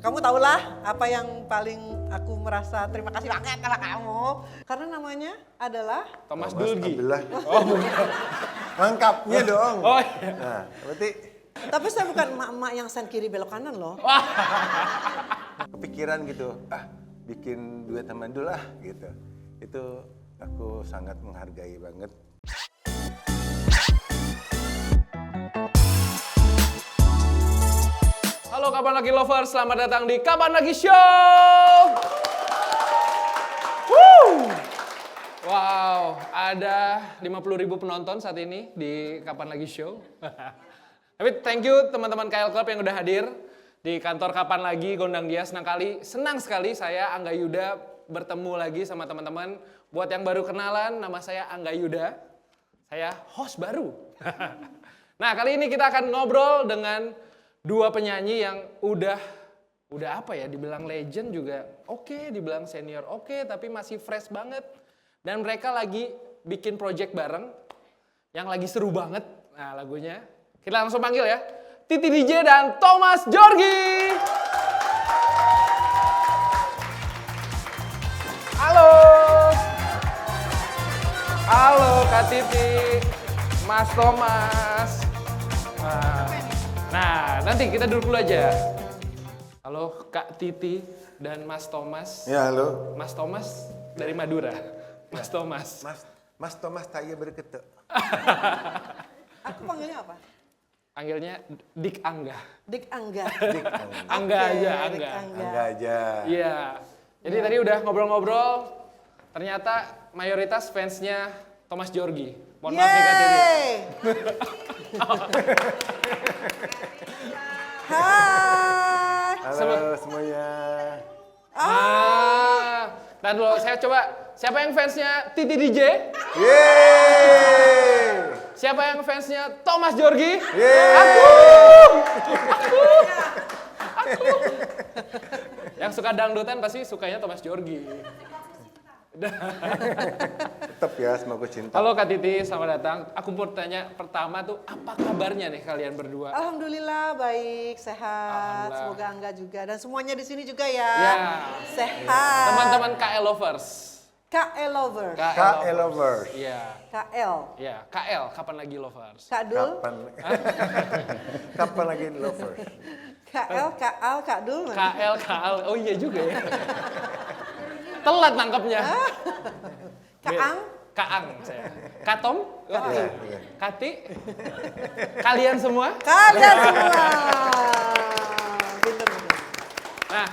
Kamu tahulah apa yang paling aku merasa terima kasih banget sama kamu. Karena namanya adalah Thomas Dulgi. Abdullah. Oh, bukan. Lengkapnya dong. Oh iya. Nah, berarti tapi saya bukan emak-emak yang sen kiri belok kanan loh. kepikiran gitu, bikin duet sama Dul gitu. Itu aku sangat menghargai banget. Halo Kapan Lagi Lovers, selamat datang di Kapan Lagi Show. Woo! Wow, ada 50.000 penonton saat ini di Kapan Lagi Show. Tapi thank you teman-teman KL Club yang udah hadir di kantor Kapan Lagi Gondang Dia. Senang sekali saya Angga Yuda bertemu lagi sama teman-teman. Buat yang baru kenalan, nama saya Angga Yuda. Saya host baru. Nah, kali ini kita akan ngobrol dengan dua penyanyi yang udah apa ya, dibilang legend juga oke, dibilang senior oke, tapi masih fresh banget. Dan mereka lagi bikin project bareng yang lagi seru banget. Nah, lagunya kita langsung panggil ya. Titi DJ dan Thomas Djorghi. Halo. Halo Kak Titi, Mas Thomas. Nah, nanti kita duduk dulu aja. Halo Kak Titi dan Mas Thomas. Ya, halo. Mas Thomas dari Madura. Mas Thomas. Mas Thomas tak iya berketuk. Aku panggilnya apa? Panggilnya Dik Angga. Dik Angga. Angga Oke, aja, Dik Angga. Angga aja. Iya. Jadi tadi udah ngobrol-ngobrol, ternyata mayoritas fansnya Thomas Djorghi. Mohon maaf nih Kak Titi. Yeay! Hai. Halo semuanya. Ntar dulu, saya coba. Siapa yang fansnya Titi DJ? Yeay! Siapa yang fansnya Thomas Djorghi? Yeay! Aku. Yang suka dangdutan pasti sukanya Thomas Djorghi. Tetap ya, semoga cinta. Halo Kak Titi, selamat datang. Aku mau tanya pertama tuh, apa kabarnya nih kalian berdua? Alhamdulillah baik, sehat. Alhamdulillah. Semoga Angga juga dan semuanya di sini juga ya. Ya. Sehat. Teman-teman KL Lovers. KL Lovers. KL Lovers. Iya. KL. Iya, KL, kapan lagi Lovers? Kak Dul. Kapan lagi Lovers? KL, KL, Kak Dul. KL, KL, oh iya juga ya. Telat nangkepnya. Kaang. Kaang saya. Katom? Kati. Iya. Kati? Kalian semua? Kalian semua. Pinter. Nah,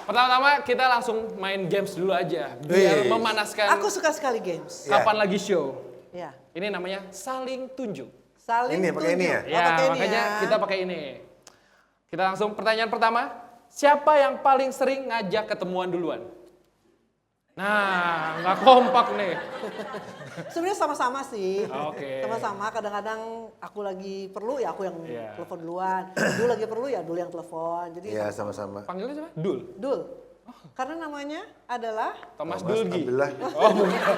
pertama-tama kita langsung main games dulu aja. Biar Wih. memanaskan Aku suka sekali games. Kapan Lagi Show. Ya. Ini namanya saling tunjuk. Saling Ini, pakai ini tunjuk. ya? Ya, pakai ini makanya ya. kita pakai ini. Kita langsung pertanyaan pertama. Siapa yang paling sering ngajak ketemuan duluan? Nah, nggak kompak nih. Sebenarnya sama-sama sih. Oke. Sama-sama. Kadang-kadang aku lagi perlu ya aku yang Iya. telepon duluan. Dul lagi perlu ya Dul yang telepon. Jadi Iya, sama-sama. Panggilnya siapa? Dul. Dul. Karena namanya adalah Thomas Dulgi. Abdullah. Oh, bukan.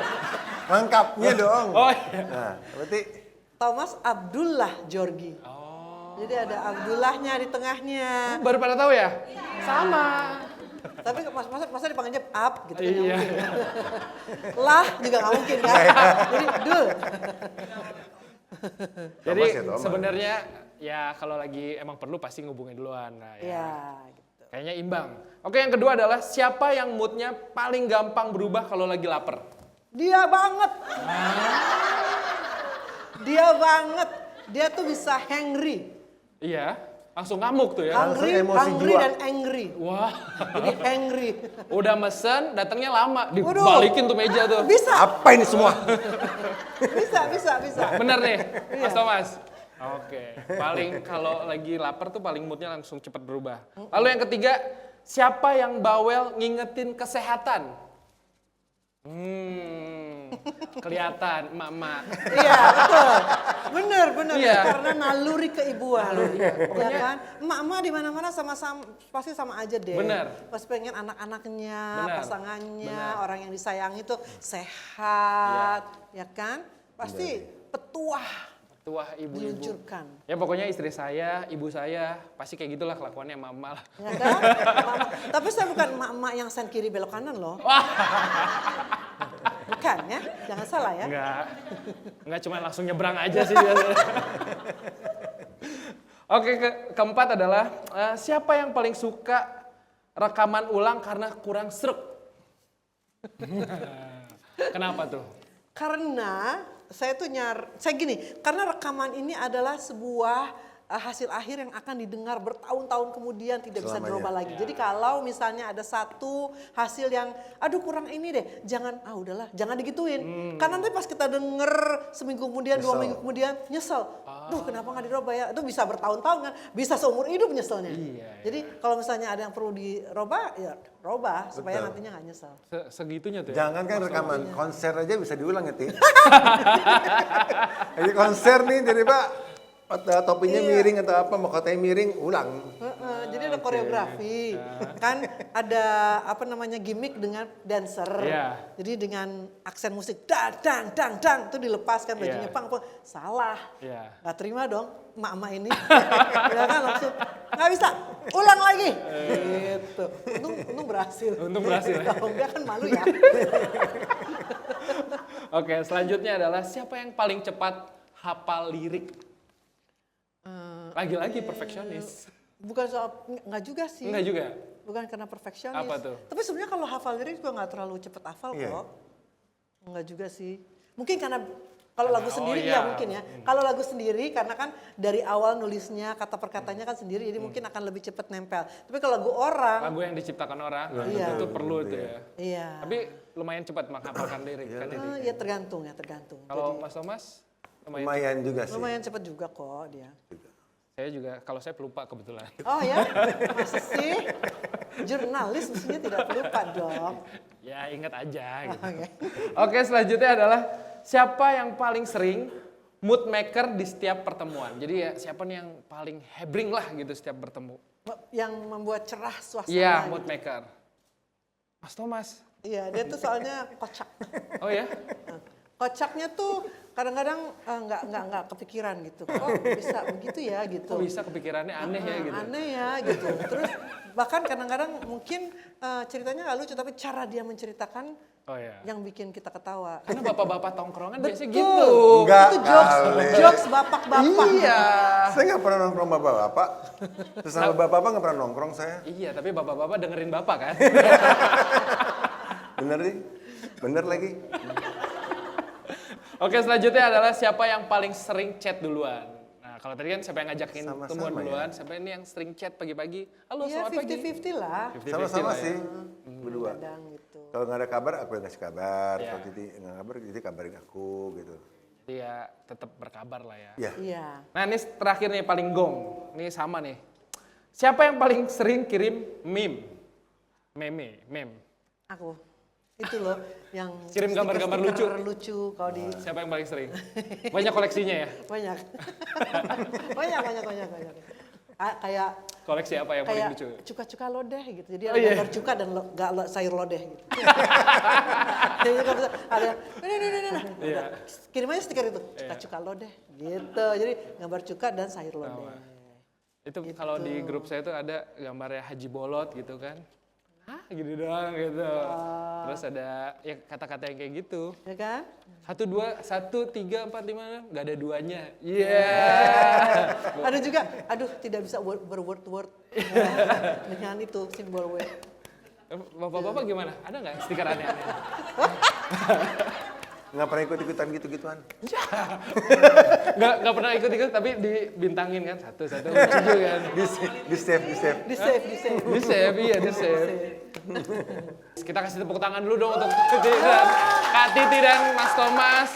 Lengkapnya dong. Oh iya. Nah, berarti Thomas Abdullah Djorghi. Oh. Jadi ada Abdullahnya di tengahnya. Baru pada tahu ya? Sama. Tapi masa dipanggilnya up gitu kan nggak Iya. mungkin. Lah juga nggak mungkin kan. Jadi Dul. Jadi Thomas ya, Thomas. sebenarnya ya kalau lagi emang perlu pasti ngubungin duluan. Nah, ya. Ya gitu. Kayaknya imbang. Oke, yang kedua adalah siapa yang moodnya paling gampang berubah kalau lagi lapar? Dia banget. Dia banget. Dia tuh bisa hangry. Iya, langsung ngamuk tuh ya. Hungry, Langsung emosi hungry jiwa. dan angry. Wah, Jadi angry. udah mesen, datangnya lama, Waduh. dibalikin tuh meja tuh. Bisa, apa ini semua? bisa. Bener nih, Iya. Mas Thomas. Oke, paling kalau lagi lapar tuh paling moodnya langsung cepet berubah. Lalu yang ketiga, siapa yang bawel ngingetin kesehatan? Kelihatan, emak-emak. Iya, betul. Bener. Iya. Karena naluri keibuan. Ya Pokoknya- kan? Emak-emak di mana-mana sama-sama pasti sama aja deh. Bener. Pas pengen anak-anaknya, Bener. pasangannya, Bener. orang yang disayangi tuh sehat, ya kan? Pasti petuah Tua ibu-ibu. diluncurkan. Ya pokoknya istri saya, ibu saya, pasti kayak gitulah kelakuannya mama lah. Ya kan? Tapi saya bukan emak-emak yang sen kiri belok kanan loh. Bukan ya, jangan salah ya. Enggak cuma langsung nyebrang aja sih biasanya. Oke, keempat adalah siapa yang paling suka rekaman ulang karena kurang sreg? Kenapa tuh? Karena saya tuh saya gini, karena rekaman ini adalah sebuah hasil akhir yang akan didengar bertahun-tahun kemudian tidak bisa Selamanya. dirubah lagi. Jadi kalau misalnya ada satu hasil yang aduh kurang ini deh, jangan udahlah, jangan digituin. Karena nanti pas kita denger seminggu kemudian, 2 minggu kemudian nyesel. Duh kenapa nggak dirubah ya? Itu bisa bertahun-tahun kan, bisa seumur hidup nyeselnya. Jadi kalau misalnya ada yang perlu dirubah, ya robah supaya nantinya nggak nyesel. Segitunya tuh ya? Jangan kan rekaman konser aja bisa diulang ya, Ti. Jadi konser nih, jadi Pak, topinya miring atau apa, mahkotanya miring, ulang. Jadi ada koreografi, kan ada apa namanya gimmick dengan dancer. Iya. Jadi dengan aksen musik dang dang dang itu dilepaskan bajunya pang, salah. Iya. Nggak terima dong emak-emak ini. Ya kan langsung nggak bisa, ulang lagi. Gitu. Untung berhasil. Untung berhasil. Kalau enggak kan malu ya. Oke, selanjutnya adalah siapa yang paling cepat hafal lirik? Lagi-lagi perfeksionis. Bukan soal nggak juga sih. Enggak juga? Bukan karena perfeksionis. Apa tuh? Tapi sebenarnya kalau hafal lirik juga nggak terlalu cepet hafal Iya. kok. Enggak juga sih. Mungkin karena kalau lagu sendiri iya. ya mungkin ya. Kalau lagu sendiri karena kan dari awal nulisnya kata perkatanya kan sendiri jadi mungkin akan lebih cepet nempel. Tapi kalau lagu orang, Lagu yang diciptakan orang, Iya. itu perlu itu ya. iya. Tapi lumayan cepat menghafalkan lirik kan ini. Ya tergantung ya tergantung. Kalau Mas Thomas, lumayan. Lumayan juga sih. Lumayan cepet juga kok dia. Saya juga, kalau saya pelupa kebetulan. Oh ya, masa sih? Jurnalis mestinya tidak pelupa dong. Ya ingat aja gitu. Oke. Oke, selanjutnya adalah siapa yang paling sering mood maker di setiap pertemuan. Jadi ya siapa nih yang paling hebring lah gitu setiap bertemu. Yang membuat cerah suasana. Iya, gitu. mood maker. Mas Thomas. Iya, dia tuh soalnya kocak. Oh ya? Kocaknya tuh kadang-kadang nggak kepikiran gitu. Kok bisa begitu ya gitu. Kok bisa kepikirannya aneh ya gitu. Aneh ya gitu. Terus bahkan kadang-kadang mungkin ceritanya nggak lucu tapi cara dia menceritakan Oh ya. yang bikin kita ketawa. Karena bapak-bapak tongkrongan biasanya Betul. gitu. Enggak Itu jokes, kali. jokes bapak-bapak. Iya. Saya nggak pernah nongkrong bapak-bapak. Terus sama bapak-bapak nggak pernah nongkrong saya. Iya, tapi bapak-bapak dengerin bapak kan. Bener nih? Bener lagi? Oke, selanjutnya adalah siapa yang paling sering chat duluan. Nah, kalau tadi kan siapa yang ngajakin Sama-sama temuan ya. duluan, siapa ini yang sering chat pagi-pagi. Halo, Iya, selamat pagi. 50-50 lah. 50-50 Sama-sama lah ya. sih, berdua. Kadang gitu. Kalau nggak ada kabar, aku yang kasih kabar. Iya. Kalau Titi nggak kabar, Titi kabarin aku gitu. Jadi ya tetap berkabar lah ya. Iya. Iya. Nah, ini terakhir nih paling gong. Ini sama nih. Siapa yang paling sering kirim meme? Meme. Aku. Itu loh yang Kirim gambar-gambar stiker-stiker lucu kalau di Siapa yang paling sering? Banyak koleksinya ya? banyak. banyak. Kayak Koleksi apa yang paling kayak lucu? cuka-cuka lodeh gitu. Jadi Oh, ada iya. gambar cuka dan sayur lodeh gitu. Jadi kalau bisa ada nah. Iya. Kirim aja stiker itu, cuka-cuka lodeh gitu. Jadi gambar cuka dan sayur lodeh. Itu kalau di grup saya tuh ada gambarnya Haji Bolot gitu kan. Hah, gitu doang gitu. Terus ada ya kata-kata yang kayak gitu. Ya kan? 1, 2, 1, 3, 4, 5, nggak ada duanya. Iya. Ada juga, aduh tidak bisa berword-word dengan itu simbol W. Bapak-bapak gimana? Ada nggak stiker aneh-aneh? Nggak pernah ikut-ikutan gitu-gituan. Nggak pernah ikut-ikut tapi dibintangin kan satu-satu lucu kan. Di save. Di save. Di save, iya di save. Kita kasih tepuk tangan dulu dong untuk Titi dan Kak Titi dan Mas Thomas.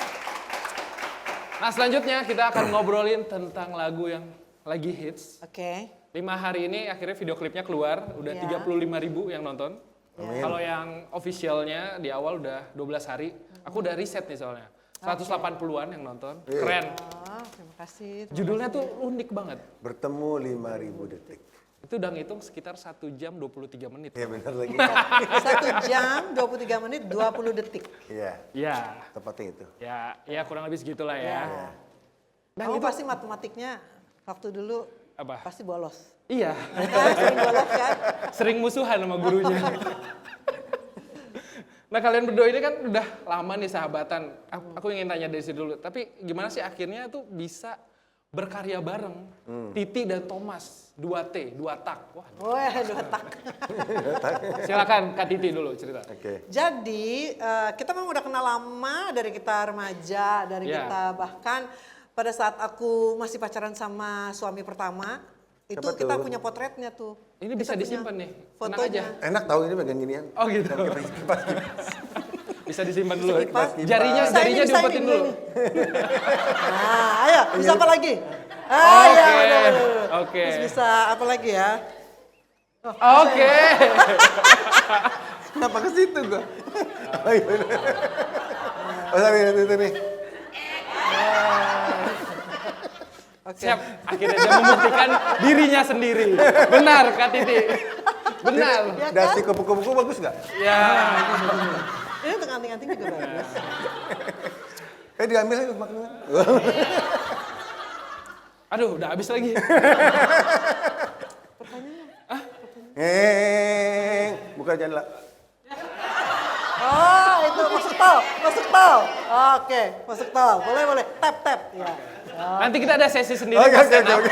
Nah selanjutnya kita akan ngobrolin tentang lagu yang lagi hits. Oke. 5 hari ini akhirnya video klipnya keluar, udah Iya. 35.000 yang nonton. Kalau yang officialnya di awal udah 12 hari. Aku udah riset nih soalnya. 180-an yang nonton. Keren. Oh, terima kasih. Judulnya tuh unik banget. Bertemu 5.000 detik. Itu udah ngitung sekitar 1 jam 23 menit. Ya bener lagi. 1 jam 23 menit 20 detik. Iya, Ya, tepatnya itu. ya kurang lebih segitulah ya. Kamu pasti matematiknya waktu dulu Apa? Pasti bolos. Iya, Sering bolos kan? sering musuhan sama gurunya. Nah kalian berdua ini kan udah lama nih sahabatan. Aku ingin tanya dari sini dulu. Tapi gimana sih akhirnya tuh bisa berkarya bareng? Titi dan Thomas, 2T, 2 tak. Wah, Wah, 2 tak. silakan Kak Titi dulu cerita. Oke. Jadi kita memang udah kenal lama dari kita remaja, dari Iya. kita bahkan pada saat aku masih pacaran sama suami pertama, itu Siapa kita tuh? punya potretnya tuh. Ini Kita bisa punya disimpan nih, tenang Fotonya. aja. Enak tahu ini bagian ginian. Oh gitu. Bisa disimpan dulu. Kipas. Jarinya Bisa ini, bisa diumpetin ini, dulu. Nah, ayo, bisa apa lagi? Oke, Iya, benar. oke. Terus bisa apa lagi ya? Oke. Kenapa ke situ gua? Oh iya. Oh tapi itu nih. Oke. Siap, akhirnya dia membuktikan dirinya sendiri. Benar Kak Titi. Benar. Ya kan? Dasi kupu-kupu bagus nggak? Ya. Ini untuk anting-anting juga bagus. Diambil aja makanan. Aduh, udah habis lagi. Buka jendela. Oh, itu masuk tol, masuk tol. Oke, masuk tol. Boleh, boleh. Tap, tap. Ya. Nanti kita ada sesi sendiri. Oke pas oke stand up. oke.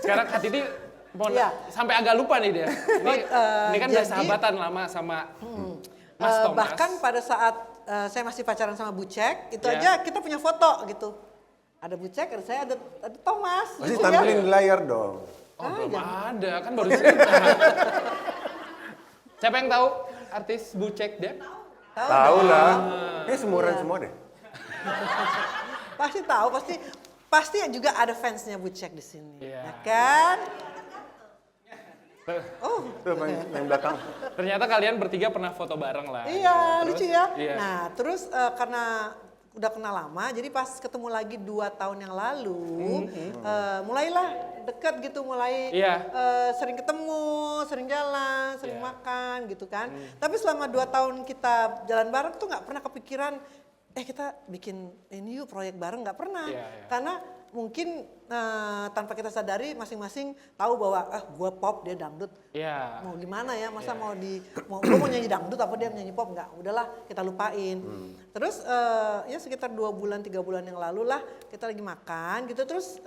Sekarang Kak Titi mau Iya. sampai agak lupa nih dia. Ini kan udah jadi- sahabatan lama sama Mas Thomas. Bahkan pada saat saya masih pacaran sama Bucek, itu Ya. aja kita punya foto gitu. Ada Bucek, ada saya, ada Thomas. Masih gitu tampilin di layar dong. Oh, belum ada, kan baru cerita. Siapa yang tahu artis Bucek Dep? Tahu lah. Ini semuran semua deh. Pasti tahu, pasti juga ada fansnya Bucek di sini. Iya. Ya kan? Oh, Tuh main belakang. Ternyata kalian bertiga pernah foto bareng lah. iya, Terus, lucu ya. Iya. Nah, terus karena udah kenal lama, jadi pas ketemu lagi 2 tahun yang lalu, mulailah deket gitu, mulai Iya. sering ketemu, sering jalan, sering Iya. makan gitu kan. Tapi selama 2 tahun kita jalan bareng tuh nggak pernah kepikiran, kita bikin ini yuk proyek bareng, nggak pernah. Iya, iya. Karena mungkin tanpa kita sadari masing-masing tahu bahwa gue pop, dia dangdut. Iya. Mau gimana ya, masa gue mau nyanyi dangdut apa dia nyanyi pop, enggak, udahlah kita lupain. Terus ya sekitar 2 bulan 3 bulan yang lalu lah kita lagi makan gitu, terus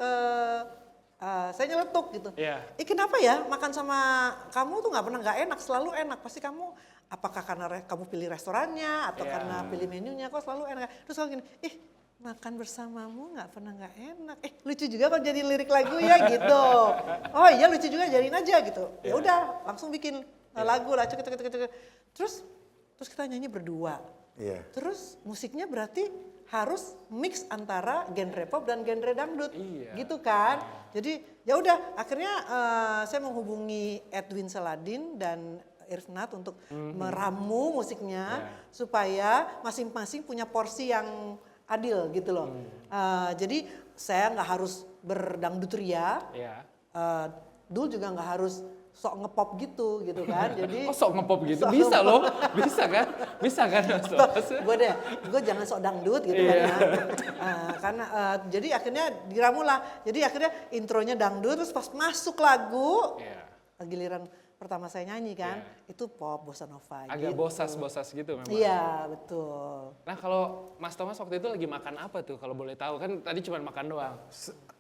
saya nyeletuk gitu. Iya. Kenapa ya makan sama kamu tuh nggak pernah nggak enak, selalu enak, pasti kamu apakah karena kamu pilih restorannya atau Iya. karena pilih menunya kok selalu enak. Terus kalau gini, makan bersamamu nggak pernah nggak enak. Lucu juga kalau jadi lirik lagu ya gitu. Oh iya lucu juga, jadiin aja gitu. Ya udah langsung bikin lagu lah. Terus kita nyanyi berdua. Iya. Terus musiknya berarti harus mix antara genre pop dan genre dangdut. Iya. Gitu kan. Jadi ya udah akhirnya saya menghubungi Edwin Saladin dan Irfnat untuk meramu musiknya supaya masing-masing punya porsi yang adil gitu loh. Jadi saya nggak harus berdangdut ria, Iya. Dul juga nggak harus sok ngepop gitu kan. Jadi Oh, sok ngepop gitu? Bisa loh. Bisa kan? Bisa kan? Mas Thomas? gue jangan sok dangdut gitu kan ya. Karena jadi akhirnya diramulah. Jadi akhirnya intronya dangdut, terus pas masuk lagu, Iya. giliran pertama saya nyanyi kan, itu pop bossa nova. Agak gitu. bosas-bosas gitu memang. Iya betul. Nah kalau Mas Thomas waktu itu lagi makan apa tuh kalau boleh tahu? Kan tadi cuma makan doang.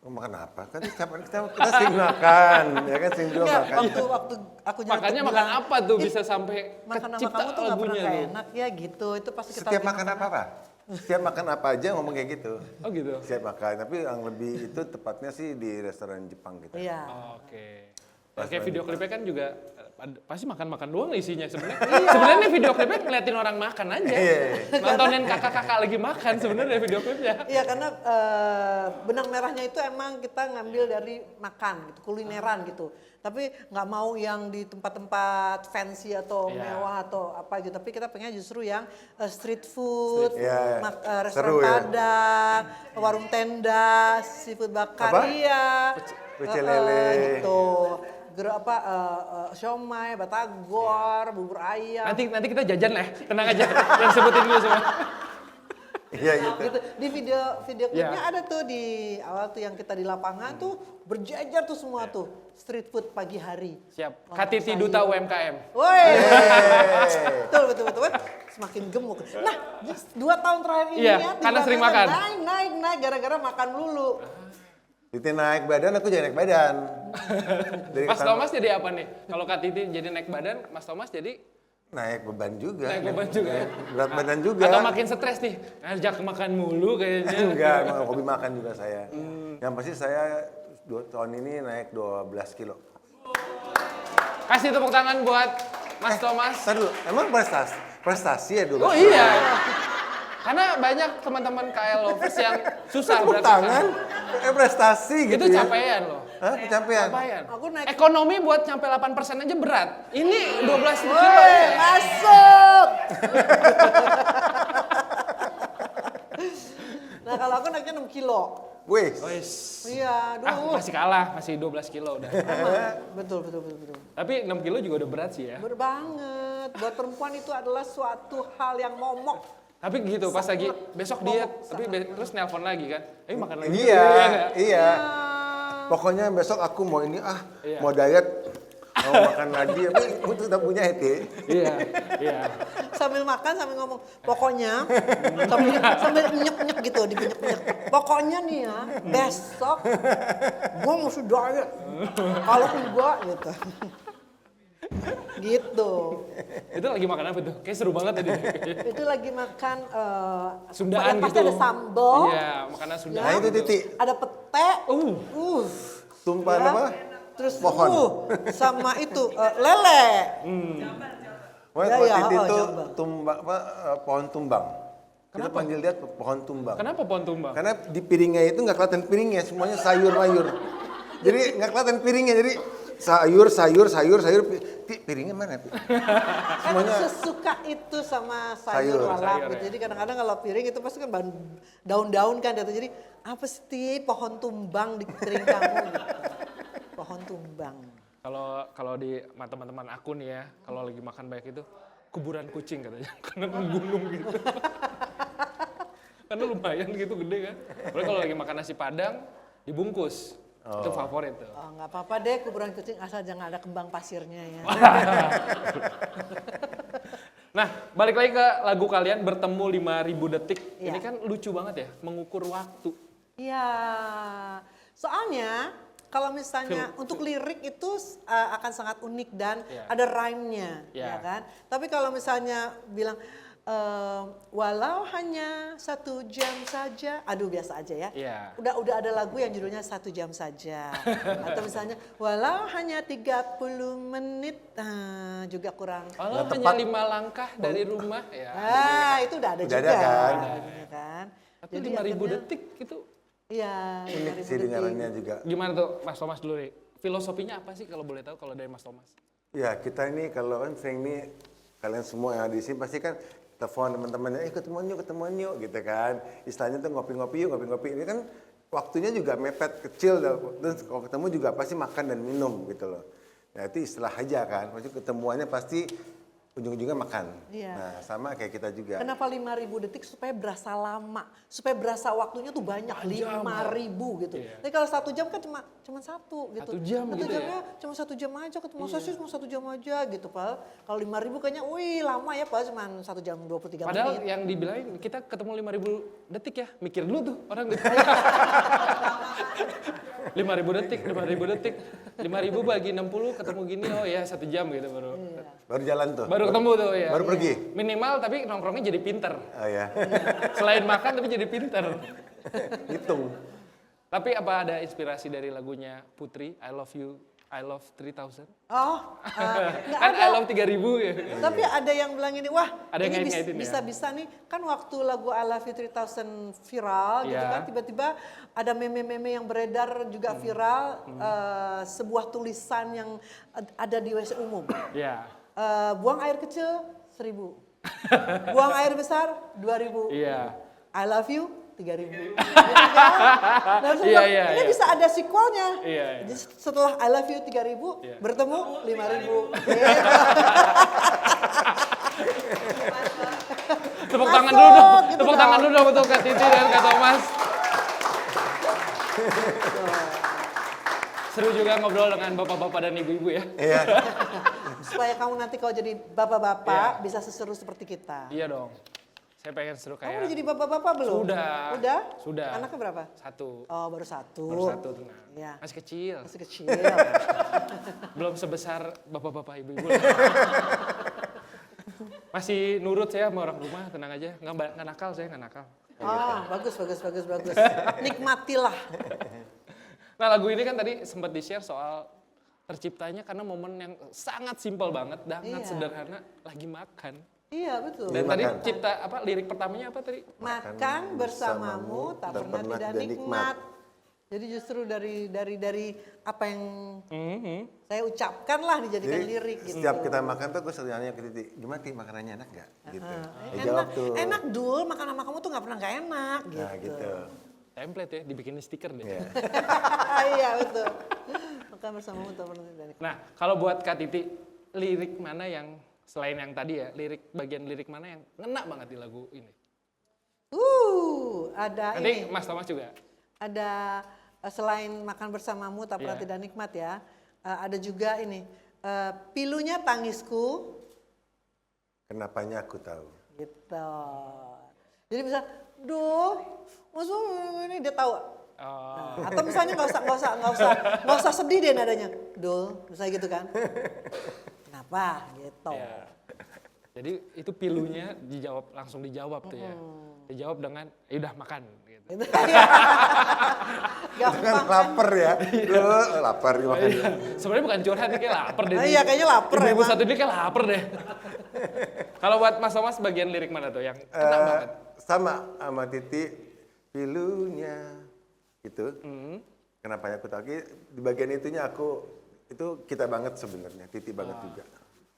Makan apa? Kan kita sering makan, ya kan sering juga Enggak, makan. waktu aku nyeletuk Makannya makan bilang, apa tuh bisa sampai makan sama kecipta kamu tuh nggak pernah lagunya nggak tuh? enak ya gitu. Itu pasti kita Setiap lagi makan apa? Setiap makan apa aja ngomong kayak gitu. Oh gitu? Setiap makan, tapi yang lebih itu tepatnya sih di restoran Jepang kita. Iya. Oke. Kayak video klipnya kan juga pasti makan-makan doang isinya sebenarnya. Sebenarnya video klipnya ngeliatin orang makan aja. Nontonin kakak-kakak lagi makan sebenarnya video klipnya. Iya karena benang merahnya itu emang kita ngambil dari makan gitu, kulineran gitu. Tapi nggak mau yang di tempat-tempat fancy atau Iya. mewah atau apa gitu. Tapi kita pengen justru yang street food, Iya, restoran seru ya. Padang, warung tenda, seafood bakar, Apa? iya. Pecel lele. Gitu. Siomay, batagor, bubur ayam. Nanti kita jajan lah, tenang aja. Yang sebutin dulu semua. Iya gitu. Gitu. Di video klipnya Iya. ada tuh di awal tuh yang kita di lapangan tuh berjajar tuh semua tuh street food pagi hari. Siap. Lontong Katiti sayur. Duta UMKM. Woi, Yeay. betul. Semakin gemuk. Nah, 2 tahun terakhir ini Iya, ya, karena sering tiba-tiba makan. naik gara-gara makan dulu. Titi naik badan, aku jadi naik badan. Dari Mas ketang- Thomas jadi apa nih? Kalau Kak Titi jadi naik badan, Mas Thomas jadi naik beban juga. naik beban juga ya? Berat badan juga. Atau makin stres nih, ngajak makan mulu kayaknya. Enggak, emang hobi makan juga saya. Yang pasti saya 2 tahun ini naik 12 kilo. Kasih tepuk tangan buat Mas Thomas. Ntar dulu, emang prestasi ya dulu? Oh iya. Karena banyak teman-teman KL lovers yang susah Tepuk berarti tangan, kan. prestasi gitu Itu ya. capaian loh. Hah, capaian? Capaian. Aku naik- Ekonomi buat nyampe 8% aja berat. Ini 12 kilo Woi, ya. masuk. Nah, kalau aku naiknya 6 kilo. Wih, Wes. Iya, aduh. Masih kalah, masih 12 kilo udah. Betul. Tapi 6 kilo juga udah berat sih ya. Berbanget. Buat perempuan itu adalah suatu hal yang momok. Tapi gitu pas lagi Sangat besok momok, diet, tapi terus nelpon lagi kan. Makan lagi. iya, nggak? iya. Ah, Pokoknya besok aku mau ini Iya. mau diet, mau makan lagi. Tapi aku udah punya itu. Iya. sambil makan sambil ngomong, pokoknya sambil nyek-nyek gitu, dipenyek-penyek. Pokoknya nih ya, besok gua mesti diet. Kalau enggak gitu. Gitu. Itu lagi makan apa tuh? Kayak seru banget tadi. Itu lagi makan Sundaan yang pasti gitu. ada sambal. Iya, makanan Sundaan. Nah itu Titi, Ada pete. tumpahan Ya. apa? Terus Pohon. sama itu lele. Wah, Ya, kalau ya, Titi oh, itu jambal. tumbang apa? Pohon tumbang. Kita panggil dia pohon tumbang. Kenapa pohon tumbang? Karena di piringnya itu nggak kelihatan piringnya, semuanya sayur-mayur. Jadi nggak kelihatan piringnya, jadi sayur. Piringnya mana? Semuanya Sesuka itu sama Sayur. sayur lalap Sayur, gitu. ya. Jadi kadang-kadang kalau piring itu pasti kan daun-daun kan gitu. Jadi apa sih pohon tumbang di piring kamu gitu. Pohon tumbang. Kalau di teman-teman aku nih ya, kalau lagi makan banyak itu kuburan kucing katanya, karena menggunung gitu. Karena lumayan gitu gede kan. Apalagi kalau lagi makan nasi padang dibungkus, itu favorit tuh. Oh, nggak apa-apa deh kuburan kucing asal jangan ada kembang pasirnya ya. Nah, balik lagi ke lagu kalian Bertemu 5000 detik. Iya. Ini kan lucu banget ya, mengukur waktu. Iya. Soalnya kalau misalnya untuk lirik itu akan sangat unik dan Iya. ada rhyme-nya, Iya. ya kan? Tapi kalau misalnya bilang walau hanya 1 jam saja, aduh biasa aja ya. Iya. Udah ada lagu yang judulnya 1 jam saja. Atau misalnya walau hanya 30 menit, juga kurang. Kalau hanya tepat. 5 langkah dari rumah ya. Itu udah ada Udah juga. ada kan? Ya kan? Tapi Jadi 5000 akhirnya- detik itu Iya, unik 5000 sih detik. dengarannya juga. gimana tuh Mas Thomas dulu nih? Filosofinya apa sih kalau boleh tahu kalau dari Mas Thomas? Ya kita ini kalau kan sering nih kalian semua yang ada di sini pasti kan telepon teman-temannya, ketemuan yuk gitu kan. Istilahnya tuh ngopi-ngopi yuk, ngopi-ngopi. Ini kan waktunya juga mepet kecil, dan kalau ketemu juga pasti makan dan minum gitu loh. Nah itu istilah aja kan, maksudnya ketemuannya pasti ujung-ujungnya makan. Iya. Nah sama kayak kita juga. Kenapa 5000 detik supaya berasa lama, supaya berasa waktunya tuh banyak, 5000 gitu. Iya. Tapi kalau 1 jam kan cuma 1 gitu. 1 jam gitu ya? jamnya cuma 1 jam aja ketemu. Masa sih cuma 1 jam aja gitu, Pal. Kalau 5000 kayaknya wih lama ya, Pal, cuma 1 jam 23 Padahal menit. yang dibilangin kita ketemu 5000 detik ya, mikir dulu tuh orang gitu. 5000 detik, 5000 detik. 5000 bagi 60 ketemu gini, oh ya 1 jam gitu baru. Baru jalan tuh. Baru ketemu tuh ya. Baru pergi. Minimal tapi nongkrongnya jadi pinter. Oh ya. Selain makan tapi jadi pinter. Hitung. Tapi apa ada inspirasi dari lagunya Putri, I Love 3000? Oh, nggak Kan I ada. Love 3000 ya. Tapi ada yang bilang ini, wah Ada yang ini ngait-ngaitin ya? bisa-bisa nih, kan waktu lagu I Love You 3000 viral gitu Iya. kan, tiba-tiba ada meme-meme yang beredar juga viral, sebuah tulisan yang ada di WC umum. Ya. Buang air kecil 1000, buang air besar 2000, Iya. I love you 3000. Gitu kan? Nah, terus Iya, bilang, iya, ini iya. bisa ada sequelnya. Iya, iya. Jadi setelah I love you 3000 Iya. bertemu 5000. Tepuk tangan Masuk, dulu dong. gitu Tepuk dong. tangan dulu dong untuk Kak Titi dan Kak Thomas. Seru juga ngobrol dengan bapak-bapak dan ibu-ibu ya. Iya. Supaya kamu nanti kalau jadi bapak-bapak bisa seseru seperti kita. Iya dong. Saya pengen seru Kamu udah kayak jadi bapak-bapak belum? Sudah. Udah? Sudah. Anaknya berapa? 1. Oh, baru 1. Baru 1 tenang. Iya. Masih kecil. Masih kecil. Belum sebesar bapak-bapak ibu-ibu. Masih nurut saya sama orang rumah, tenang aja. Nggak nakal saya, nggak nakal. Bagus. Nikmatilah. Nah lagu ini kan tadi sempat di-share soal terciptanya karena momen yang sangat simpel banget, sangat Iya. sederhana, lagi makan. Iya betul. Dan tadi makan. cipta apa lirik pertamanya apa tadi? Makan bersamamu tak pernah tidak nikmat. Jadi justru dari apa yang saya ucapkan lah dijadikan Jadi lirik gitu. setiap kita makan tuh gue selalu nanya ke Titi, gimana Ti makanannya enak gak? Gitu. Dia jawab tuh. Enak Dul, makan sama kamu tuh nggak pernah nggak enak gitu. Nah gitu. Template ya, dibikinin stiker deh. Iya. Iya betul. Makan bersamamu tak pernah tidak nikmat. Nah kalau buat Kak Titi, lirik mana yang selain yang tadi ya, bagian lirik mana yang ngena banget di lagu ini? Ada Nanti ini. Mas Thomas juga. Ada selain makan bersamamu tak pernah Iya. tidak nikmat ya. Ada juga ini. Pilunya tangisku Kenapanya aku tahu. gitu. Jadi bisa, duh, maksud ini dia tahu. Oh, Atau misalnya nggak usah sedih deh nadanya. Dul, misalnya gitu kan. Kenapa? Gitu. ya. Jadi itu pilunya langsung dijawab tuh ya. Dijawab dengan, ya udah makan. Gitu. Itu Itu kan gampang kan? lapar ya. Duh, lapar nih makan. Sebenarnya bukan curhat nih, kayak lapar deh. Iya, kayaknya lapar Ibu emang. satu ini kayak lapar deh. Kalau buat Mas Thomas bagian lirik mana tuh yang kena banget? Sama Titi, pilunya gitu. Kenapanya aku tahu. Di bagian itunya itu kita banget sebenarnya, Titi banget juga.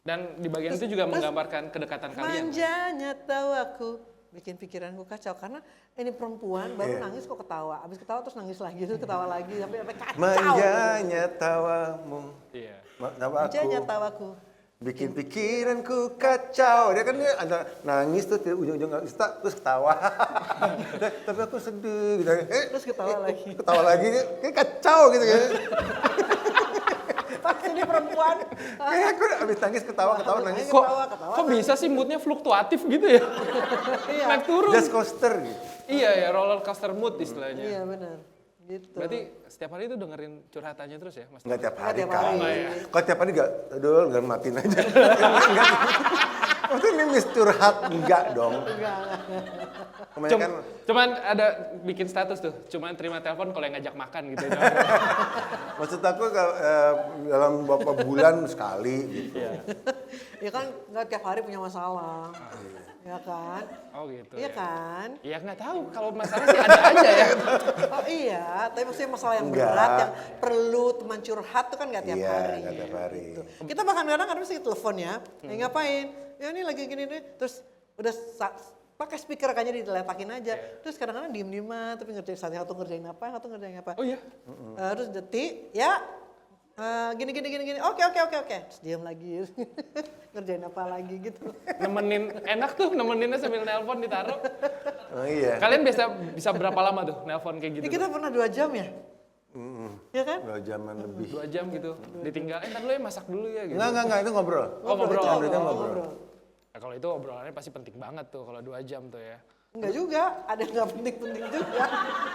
Dan di bagian itu juga menggambarkan kedekatan kalian. Manjanya tahu aku bikin pikiranku kacau karena ini perempuan baru nangis kok ketawa, abis ketawa terus nangis lagi, terus ketawa lagi sampai kacau. Manjanya tawamu, Iya. Manjanya tawaku, tahu aku. bikin pikiranku kacau. Dia kan ada nangis tuh ujung-ujung nggak bisa terus ketawa. Tapi aku sedih gitu. Terus ketawa lagi. Ketawa lagi, kayak kacau gitu kan. Pas ini perempuan. Kayak aku abis nangis ketawa nangis. Kok bisa sih moodnya fluktuatif gitu ya? Iya. Naik turun. Just coaster gitu. Iya ya, roller coaster mood istilahnya. Iya benar. Gitu. Berarti setiap hari itu dengerin curhatannya terus ya, Mas? Enggak tiap hari tiap kan. hari. Oh, iya. Kalau tiap hari enggak, aduh enggak matiin aja. Enggak. Maksudnya ini mis curhat enggak dong. Kebanyakan Cuman ada bikin status tuh, cuman terima telepon kalau yang ngajak makan gitu. maksud aku kalau, dalam beberapa bulan sekali gitu. Iya. Ya kan nggak tiap hari punya masalah. Ya kan? Oh gitu. Iya ya. kan? Ya nggak tahu, kalau masalah sih ada aja ya. Oh iya, tapi maksudnya masalah yang Enggak. berat yang perlu teman curhat tuh kan nggak tiap Iya, hari. nggak tiap hari. Gitu. Kita bahkan kadang sih telepon ya, ngapain? Ya ini lagi gini nih, terus udah pakai speaker kayaknya diletakin aja. Terus kadang-kadang diem-dieman, tapi ngerjain satu ngerjain apa, satu ngerjain apa. Oh iya. Terus detik, ya gini. Oke. Terus diam lagi. Ngerjain apa lagi gitu. Nemeninnya sambil nelpon ditaruh. Oh iya. Kalian bisa berapa lama tuh nelpon kayak gitu? Ya, kita pernah 2 jam ya? Ya kan? 2 jaman lebih. 2 jam gitu, ditinggal, ntar dulu ya masak dulu ya gitu. Enggak, itu ngobrol. Oh, ngobrol. Itu ngobrol. Nah, kalau itu obrolannya pasti penting banget tuh kalau 2 jam tuh ya. Enggak juga, ada yang nggak penting-penting juga.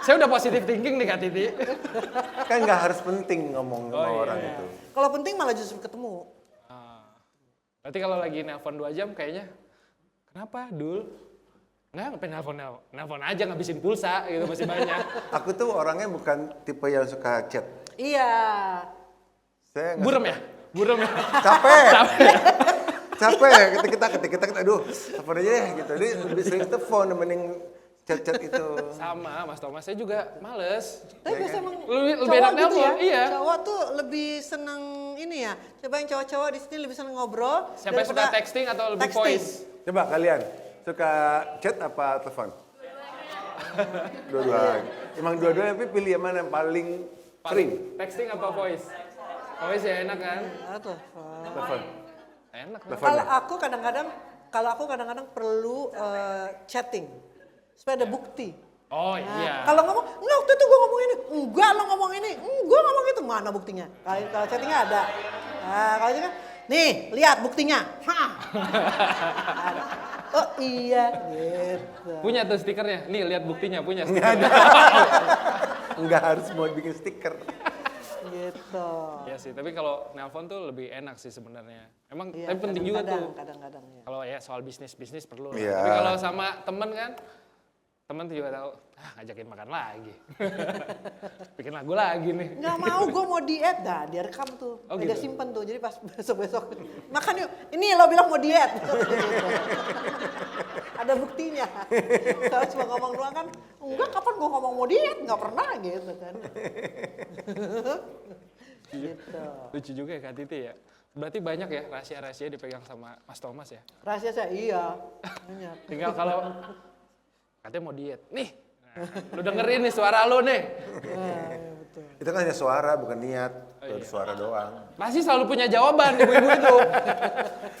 Saya udah positive thinking nih Kak Titi. Kan nggak harus penting ngomong sama orang itu. Kalau penting malah justru ketemu. Berarti kalau lagi nelpon 2 jam kayaknya, kenapa Dul? Nggak, ngapain nelpon aja ngabisin pulsa gitu masih banyak. Aku tuh orangnya bukan tipe yang suka chat. Iya. Saya nggak Burem suka. ya? Burem ya? Capek. Capek. Kita aduh, telepon aja deh gitu. Jadi lebih sering telepon dibanding chat-chat itu. Sama Mas Thomas, saya juga males. Tapi biasa emang Lebih cowok enak gitu nelpon, ya. iya. Cowok tuh lebih seneng ini ya. Coba yang cowok-cowok di sini lebih seneng ngobrol. Siapa yang suka texting atau lebih texting. voice? Coba kalian suka chat apa telepon? Dua-duanya. Emang dua-duanya tapi pilih yang mana yang paling sering? Texting apa voice? Voice ya enak kan? Ah, tuh. Telepon. Enak kan? Telepon Kalau ya? aku kadang-kadang kalau aku kadang-kadang perlu chatting supaya ada bukti. Oh Nah, iya. kalau ngomong, enggak waktu itu gue ngomong ini, enggak lo ngomong ini, gue ngomong itu, mana buktinya? Kalau chattingnya ada. Nah, kalau kan, nih lihat buktinya. Hah. Ada. Oh iya, gitu. Punya tuh stikernya. Nih lihat buktinya, punya Nggak stiker. ada. Nggak harus mau bikin stiker. Gitu. Iya sih, tapi kalau nelpon tuh lebih enak sih sebenarnya. Emang Iya, tapi penting juga tuh. Kadang-kadang ya. Kalau ya soal bisnis perlu. lah. Iya. Tapi kalau sama temen kan, temen tuh juga tahu, ngajakin makan lagi. Bikin lagu lagi nih. Nggak mau, gue mau diet, dah dia rekam tuh, Oh, dia gitu? simpen tuh, jadi pas besok-besok makan yuk, ini lo bilang mau diet. Gitu. Ada buktinya. Kalau cuma ngomong doang kan, enggak kapan gue ngomong mau diet, nggak pernah gitu kan. Gitu. Lucu juga ya Kak Titi ya. Berarti banyak ya rahasia-rahasia dipegang sama Mas Thomas ya. Rahasia saya, iya. Banyak. Tinggal kalau katanya mau diet. Nih, nah, lu dengerin nih suara lu nih. Iya, betul. Itu kan hanya suara bukan niat. Oh, Itu iya. suara doang. Pasti selalu punya jawaban ibu-ibu itu.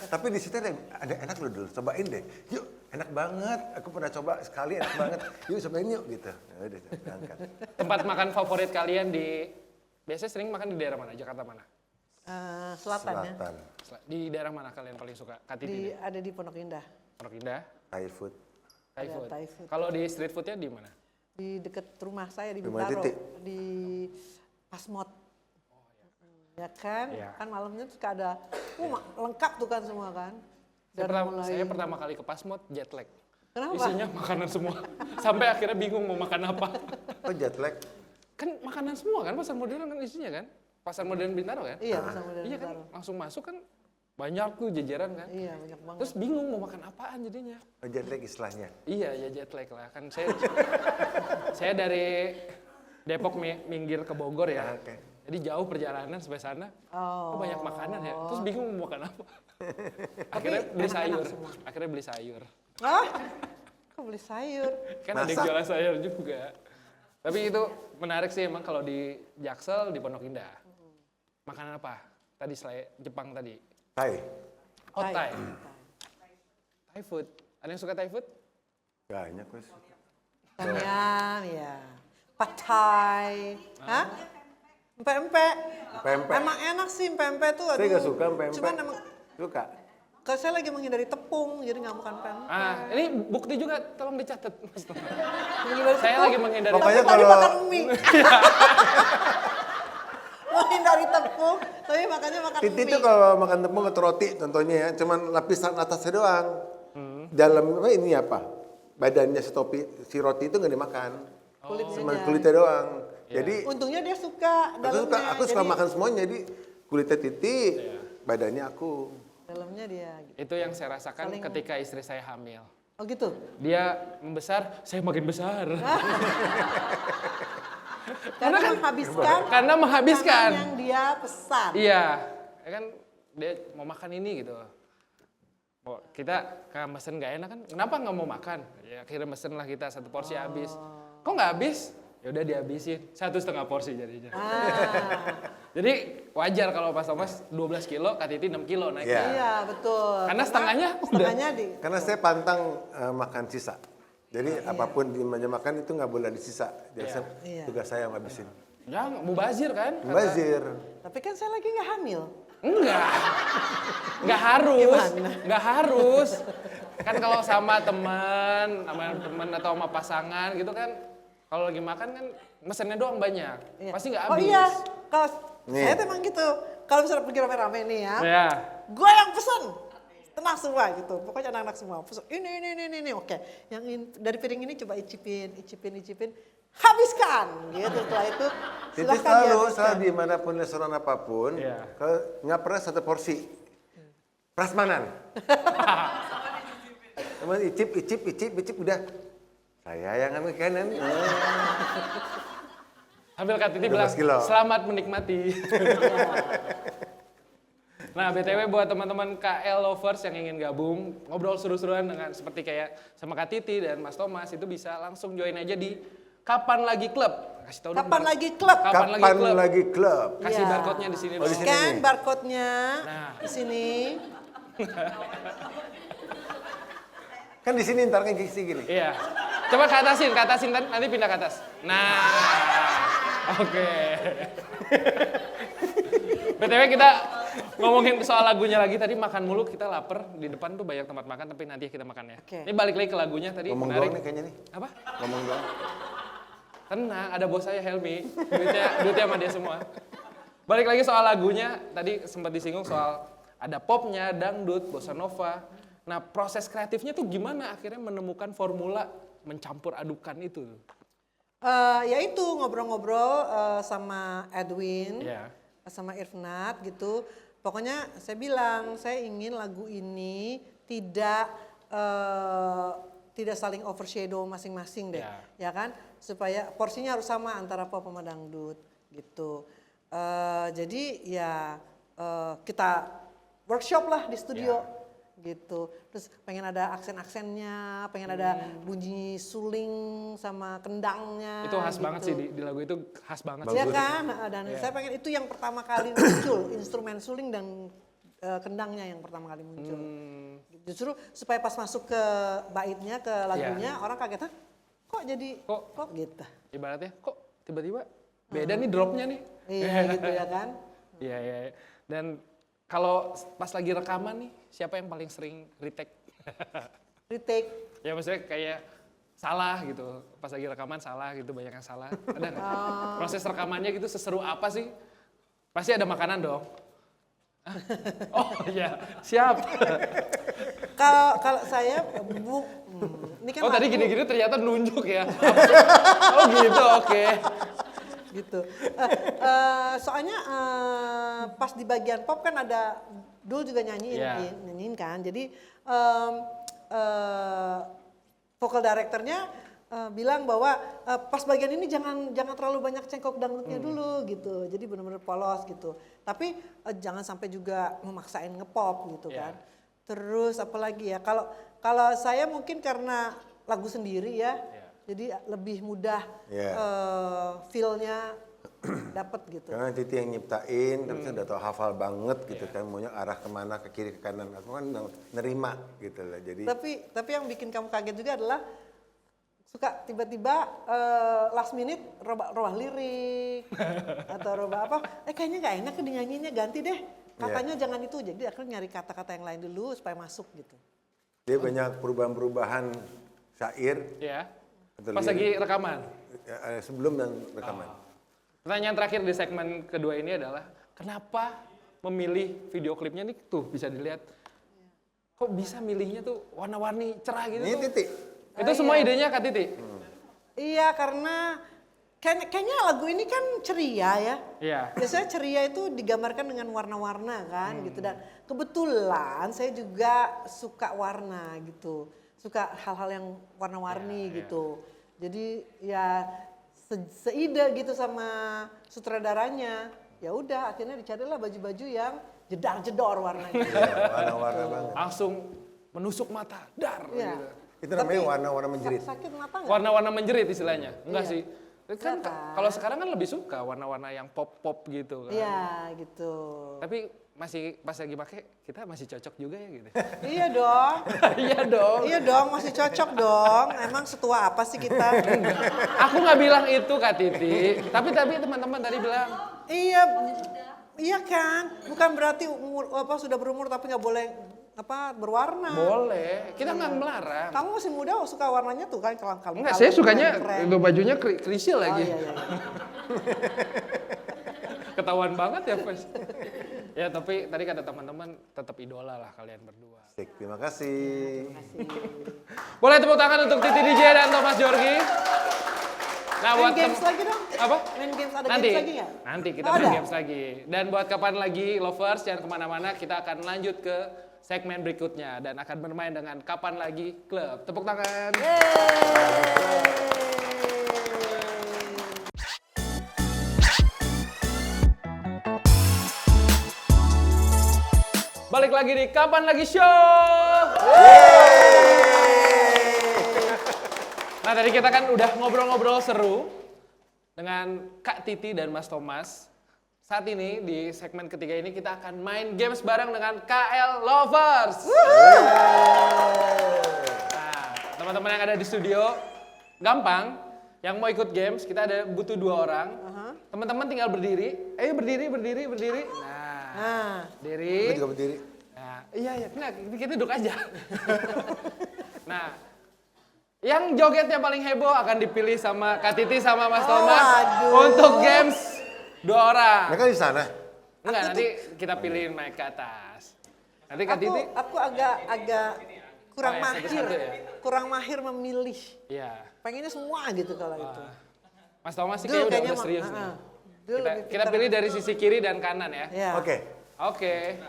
Tapi di situ ada enak loh dulu. Cobain deh. Yuk, enak banget. Aku pernah coba sekali enak banget. Yuk cobain yuk gitu. Ya udah, berangkat. Tempat makan favorit kalian biasanya sering makan di daerah mana? Jakarta mana? Selatan ya. Selatan. Di daerah mana kalian paling suka? Kak Titi deh. Ada di Pondok Indah, Pondok Indah, Thai food. Thai Ada food. Thai food. Kalau di street foodnya di mana? di deket rumah saya di Rumah Bintaro, Titi? di Pasmod. Ya kan, Iya. kan malamnya tuh suka ada, lengkap tuh kan semua kan. Saya pertama kali ke Pasmod jet lag. Kenapa? Isinya makanan semua. Sampai akhirnya bingung mau makan apa. Oh jet lag. Kan makanan semua kan, pasar modern kan isinya kan? Pasar modern Bintaro kan? Iya, Pasar Modern Iya kan, Bintaro. langsung masuk kan banyak tuh jajaran kan? Iya, banyak banget. Terus bingung mau makan apaan jadinya. Oh, jet lag istilahnya. Iya, ya jet lag lah. Kan saya dari Depok minggir ke Bogor ya. Oke. Jadi jauh perjalanan sampai sana. Oh. Kok banyak makanan ya? Terus bingung mau makan apa. Akhirnya beli enak-enak sayur. semua. Akhirnya beli sayur. Ah, kok beli sayur? Kan ada yang Masak. jualan sayur juga. Tapi itu menarik sih emang kalau di Jaksel, di Pondok Indah. Makanan apa? Tadi selain Jepang tadi. Thai. Oh, Thai. Thai food. Ada yang suka Thai food? Banyak wes. Tanyam, ya. Pad Thai. Hah? Empek-empek. Empek-empek. Emang enak sih empek-empek tuh. Saya nggak suka pempek. Cuman emang, Suka. kalau saya lagi menghindari tepung, jadi nggak makan pempek. Ah, ini bukti juga tolong dicatat. Mas. Menghindari Saya tepung, lagi menghindari Pokoknya tapi tadi kalau- makan mie. Menghindari tepung, tapi makannya makan Titi mie. tuh kalau makan tepung atau roti contohnya ya, cuman lapisan atasnya doang. Dalam apa ini apa? Badannya si roti itu nggak dimakan. Kulitnya Cuma aja. kulitnya doang. Jadi Untungnya dia suka dalamnya. aku suka jadi makan semuanya. Jadi kulitnya Titi, badannya aku. dalamnya dia. Gitu. Itu yang saya rasakan ketika istri saya hamil. Oh gitu? Dia membesar, saya makin besar. Karena menghabiskan. Karena menghabiskan. makanan yang dia pesan. Iya, ya kan dia mau makan ini gitu. Oh, kita mesen nggak enak kan? Kenapa nggak mau makan? Ya akhirnya mesen lah kita satu porsi habis. Kok nggak habis? Ya udah dihabisin 1,5 porsi jadinya. Jadi wajar kalau Mas Thomas 12 kilo, Kak Titi 6 kilo naiknya. Iya. Iya betul. Karena setengahnya setengahnya di. Karena saya pantang makan sisa. Jadi apapun di meja makan itu nggak boleh disisa. Jadi Iya. tugas saya yang ngabisin. Jangan, mubazir kan? Bazir. Tapi kan saya lagi nggak hamil. Enggak harus, enggak harus. Kan kalau sama teman atau sama pasangan gitu kan, kalau lagi makan kan mesennya doang banyak, Iya. pasti nggak Oh habis. iya, kalau Nih. saya tuh emang gitu. Kalau misalnya pergi rame-rame nih ya, Ya. gue yang pesen. Tenang semua gitu, pokoknya anak-anak semua pesen ini, oke. Yang dari piring ini coba icipin, habiskan gitu. Setelah itu Titi silahkan selalu dihabiskan. dimanapun restoran apapun, Iya. nggak pernah satu porsi. Prasmanan. Cuma icip udah. Saya yang ambil kanan. Sambil Kak Titi 12 bilang, kilo. selamat menikmati. Nah, BTW buat teman-teman KL lovers yang ingin gabung, ngobrol seru-seruan dengan seperti kayak sama Kak Titi dan Mas Thomas, itu bisa langsung join aja di Kapan Lagi Club. Kasih tahu dong, Kapan Bang. lagi klub? Kapan lagi klub? lagi klub? Kasih Iya. barcode-nya di sini Oh, di dong. sini. Scan nih. barcode-nya Nah. di sini. Kan di sini ntar kan gini. Iya. Coba ke atasin kan, nanti pindah ke atas. Nah, oke. BTW kita ngomongin soal lagunya lagi, tadi makan mulu, kita lapar, di depan tuh banyak tempat makan, tapi nanti kita makan ya. Oke. Ini balik lagi ke lagunya tadi, Ngomong menarik. doang nih kayaknya nih. Apa? Ngomong doang. Tenang, ada bos saya Helmi, duitnya sama dia semua. Balik lagi soal lagunya, tadi sempat disinggung soal ada popnya, dangdut, bossa nova. Nah, proses kreatifnya tuh gimana akhirnya menemukan formula mencampur adukan itu? Ya itu ngobrol-ngobrol sama Edwin, Iya. sama Irfnat gitu. Pokoknya saya bilang saya ingin lagu ini tidak saling overshadow masing-masing deh, ya kan? Supaya porsinya harus sama antara pop sama dangdut gitu. Jadi ya kita workshop lah di studio. Gitu, terus pengen ada aksen-aksennya, pengen ada bunyi suling sama kendangnya. Itu khas gitu. banget sih di lagu itu, khas banget. Iya kan, dan saya pengen itu yang pertama kali muncul, instrumen suling dan kendangnya yang pertama kali muncul. Justru supaya pas masuk ke baitnya, ke lagunya, orang kaget, "Hah, kok jadi kok gitu?" Ibaratnya kok tiba-tiba beda nih dropnya nih. Iya gitu ya kan. Iya. Dan kalau pas lagi rekaman nih, siapa yang paling sering retake? Retake. Ya maksudnya kayak salah gitu, pas lagi rekaman salah gitu, banyak yang salah. Ada nggak? Proses rekamannya gitu seseru apa sih? Pasti ada makanan dong. Oh iya, siap. Kalau saya ini kan Oh tadi lagu- gini-gini ternyata nunjuk ya. Oh gitu, oke. Gitu. Soalnya pas di bagian pop kan ada Dul juga nyanyiin kan. Jadi vocal directornya bilang bahwa pas bagian ini jangan terlalu banyak cengkok dangdutnya dulu gitu. Jadi benar-benar polos gitu. Tapi jangan sampai juga memaksain ngepop gitu kan. Terus apalagi ya kalau saya mungkin karena lagu sendiri ya. Jadi lebih mudah feel-nya dapat gitu. Karena Titi yang nyiptain, terus udah tau hafal banget gitu kan, maunya arah kemana, ke kiri, ke kanan. Aku kan nerima gitu lah. Jadi Tapi yang bikin kamu kaget juga adalah suka tiba-tiba last minute robah lirik atau robah apa? Kayaknya nggak enak dinyanyinya, ganti deh. Katanya jangan itu, jadi aku nyari kata-kata yang lain dulu supaya masuk gitu. dia banyak perubahan-perubahan syair. Iya. atau Pas lagi lirik, rekaman. sebelum dan rekaman. Pertanyaan terakhir di segmen kedua ini adalah kenapa memilih video klipnya nih tuh bisa dilihat. Kok bisa milihnya tuh warna-warni cerah gitu Ini tuh? Titi. Itu semua idenya Kak Titi? Iya, karena kayaknya lagu ini kan ceria ya. Iya. Biasanya ceria itu digambarkan dengan warna-warna kan gitu, dan kebetulan saya juga suka warna gitu. Suka hal-hal yang warna-warni gitu. Jadi ya seide gitu sama sutradaranya. Ya udah akhirnya dicarilah baju-baju yang jedar-jedor warnanya. Iya, warna-warna banget. Langsung menusuk mata, dar Iya. gitu. Itu namanya warna-warna menjerit. Sakit mata nggak? Warna-warna menjerit istilahnya. Enggak Iya. sih. Kan Silakan. kalau sekarang kan lebih suka warna-warna yang pop-pop gitu kan. Iya gitu. Tapi masih pas lagi pakai kita masih cocok juga ya gitu. Iya dong. Iya dong. Iya dong, masih cocok dong. Emang setua apa sih kita? Aku nggak bilang itu Kak Titi. Tapi teman-teman tadi bilang. Iya, iya kan. Bukan berarti sudah berumur tapi nggak boleh berwarna. Boleh. Kita nggak melarang. Kamu masih muda suka warnanya tuh kan kalau Enggak, saya sukanya bajunya krisil lagi. Iya. Ketahuan banget ya, Fes. Ya, tapi tadi kata teman-teman tetap idola lah kalian berdua. Asik, terima kasih. Boleh tepuk tangan untuk Titi DJ dan Thomas Jorgi. Nah, Main games lagi dong. Apa? Main games ada Nanti, games lagi nggak? nanti kita Oh, main ada? games lagi. Dan buat kapan lagi lovers, jangan kemana-mana, kita akan lanjut ke segmen berikutnya dan akan bermain dengan Kapan Lagi Club. Tepuk tangan. Balik lagi di Kapan Lagi Show. Nah, tadi kita kan udah ngobrol-ngobrol seru dengan Kak Titi dan Mas Thomas. Saat ini di segmen ketiga ini kita akan main games bareng dengan KL Lovers. Nah, teman-teman yang ada di studio, gampang. Yang mau ikut games, kita butuh 2 orang. Teman-teman tinggal berdiri. Ayo berdiri. Nah, berdiri. Gue juga berdiri. Nah, iya, nah, kita duduk aja. Nah, yang jogetnya paling heboh akan dipilih sama Kak Titi sama Mas Thomas untuk games 2 orang. Mereka di sana. Enggak, nanti kita pilihin naik ke atas. Nanti Kak Titi. Aku agak kurang mahir. satu-satu ya? Kurang mahir memilih. Iya. Pengennya semua gitu kalau itu. Mas Thomas sih Dul kayaknya udah mah, serius nih. Dul lebih Kita pintar. pilih dari sisi kiri dan kanan ya. Ya. Oke. Oke.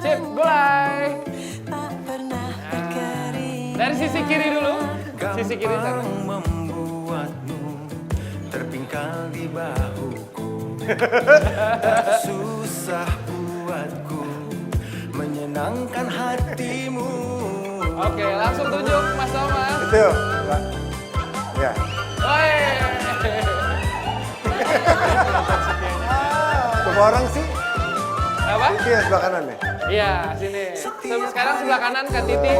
Sip, mulai. Dari sisi kiri dulu. Sisi kiri sana. Membuatmu terpingkal di bahuku. Susah buatku menyenangkan hatimu. Oke, langsung tunjuk Mas Thomas. Itu. Ya. Woi. Berapa orang sih? Apa? Itu yang sebelah kanan nih. Iya, sini. Sekarang sebelah kanan Kak Titi.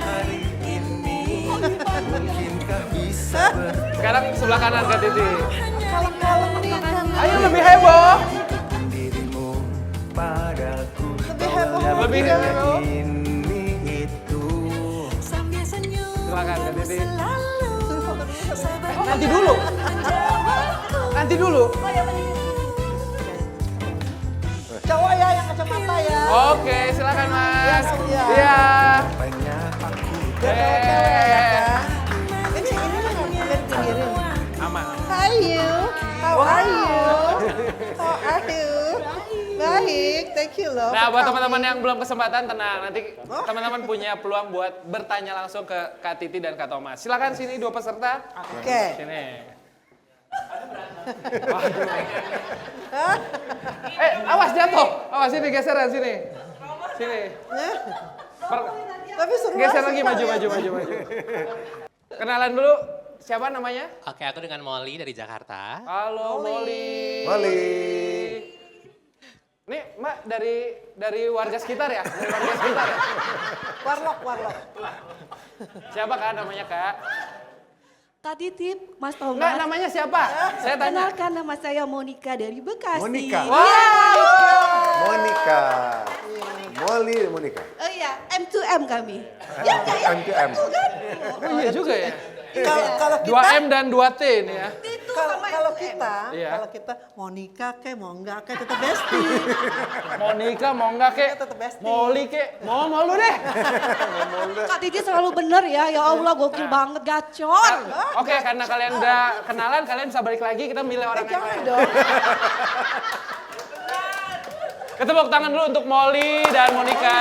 Hari ini mungkinkah bisa Sekarang sebelah kanan Kak Titi. Kalem-kalem nih. Ayo lebih heboh. dirimu padaku? Lebih heboh. Lebih heboh. Ini itu. Silakan Kak Titi. Nanti dulu. Nanti dulu. Cowok ya yang kacamata ya. Oke, silakan Mas. Iya. Iya. Banyak aku Biar cewek-cewek ya kan. Ini mah nggak pinggirin. Aman. Hi you, how are you? How are you? Baik, thank you loh. Nah, buat teman-teman yang belum kesempatan, tenang. Nanti teman-teman punya peluang buat bertanya langsung ke Kak Titi dan Kak Thomas. Silakan sini 2 peserta. Oke. Sini. Awas jatuh. Awas sini geseran sini. Sini. Tapi seru Geser banget lagi sih, maju. Kenalan dulu. Siapa namanya? Oke, aku dengan Molly dari Jakarta. Halo Molly. Molly. Nih, Mbak dari warga sekitar ya? Dari warga sekitar ya? Warlock. Siapa Kak namanya Kak? Kak Titip, Mas Enggak, Thomas. namanya siapa? Saya tanya. Kenalkan, nama saya Monica dari Bekasi. Monica. Iya. Molly Monica. Oh iya, M2M kami. Ya, ya. M2M. Itu kan. Oh iya juga ya. Kalau kita 2M dan 2T nih ya. Itu kalau sama kalau M2M. kita, Iya. kalau kita Monica kayak mau enggak kayak tetap bestie. Monica mau enggak kek? Tetep bestie. Molly kek? Mau lu deh. Kak Titi selalu bener ya Allah gokil banget, gacor. Oke, karena kalian udah kenalan, kalian bisa balik lagi, kita milih orang yang Jangan lain. dong. Ketepuk tangan dulu untuk Molly dan Monica.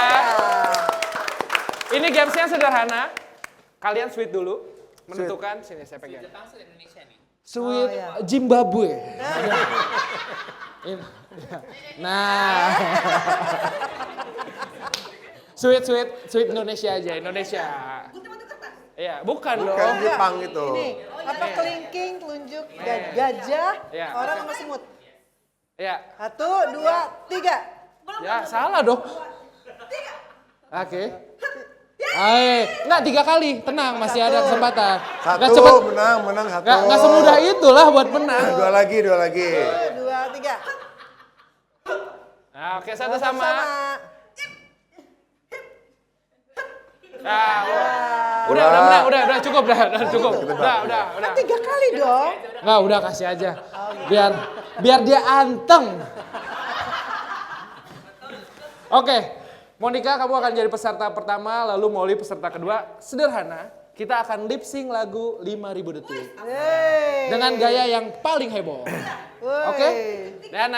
Ini gamesnya sederhana. Kalian sweet dulu. Menentukan, sini saya pegang. Sweet Zimbabwe. Nah. Sweet Indonesia aja, Indonesia. Iya, bukan Bukan dong. Jepang itu. Ini apa kelingking, telunjuk, gajah, Iya. orang sama semut. Iya. 1, 2, 3. Ya, salah dong. Oke. Enggak 3 kali, tenang, masih ada kesempatan. Nggak Satu, cepet- menang satu. nggak semudah itulah buat menang. Dua lagi. 1, 2, 3. Nah, oke, satu sama. Nah, udah cukup, udah. 3 kali dong. Enggak, udah kasih aja. Biar dia anteng. Oke, Monica kamu akan jadi peserta pertama, lalu Molly peserta kedua. Sederhana, kita akan lip sync lagu 5.000 detik. Yeay. Dengan gaya yang paling heboh. Woi. Oke? Dan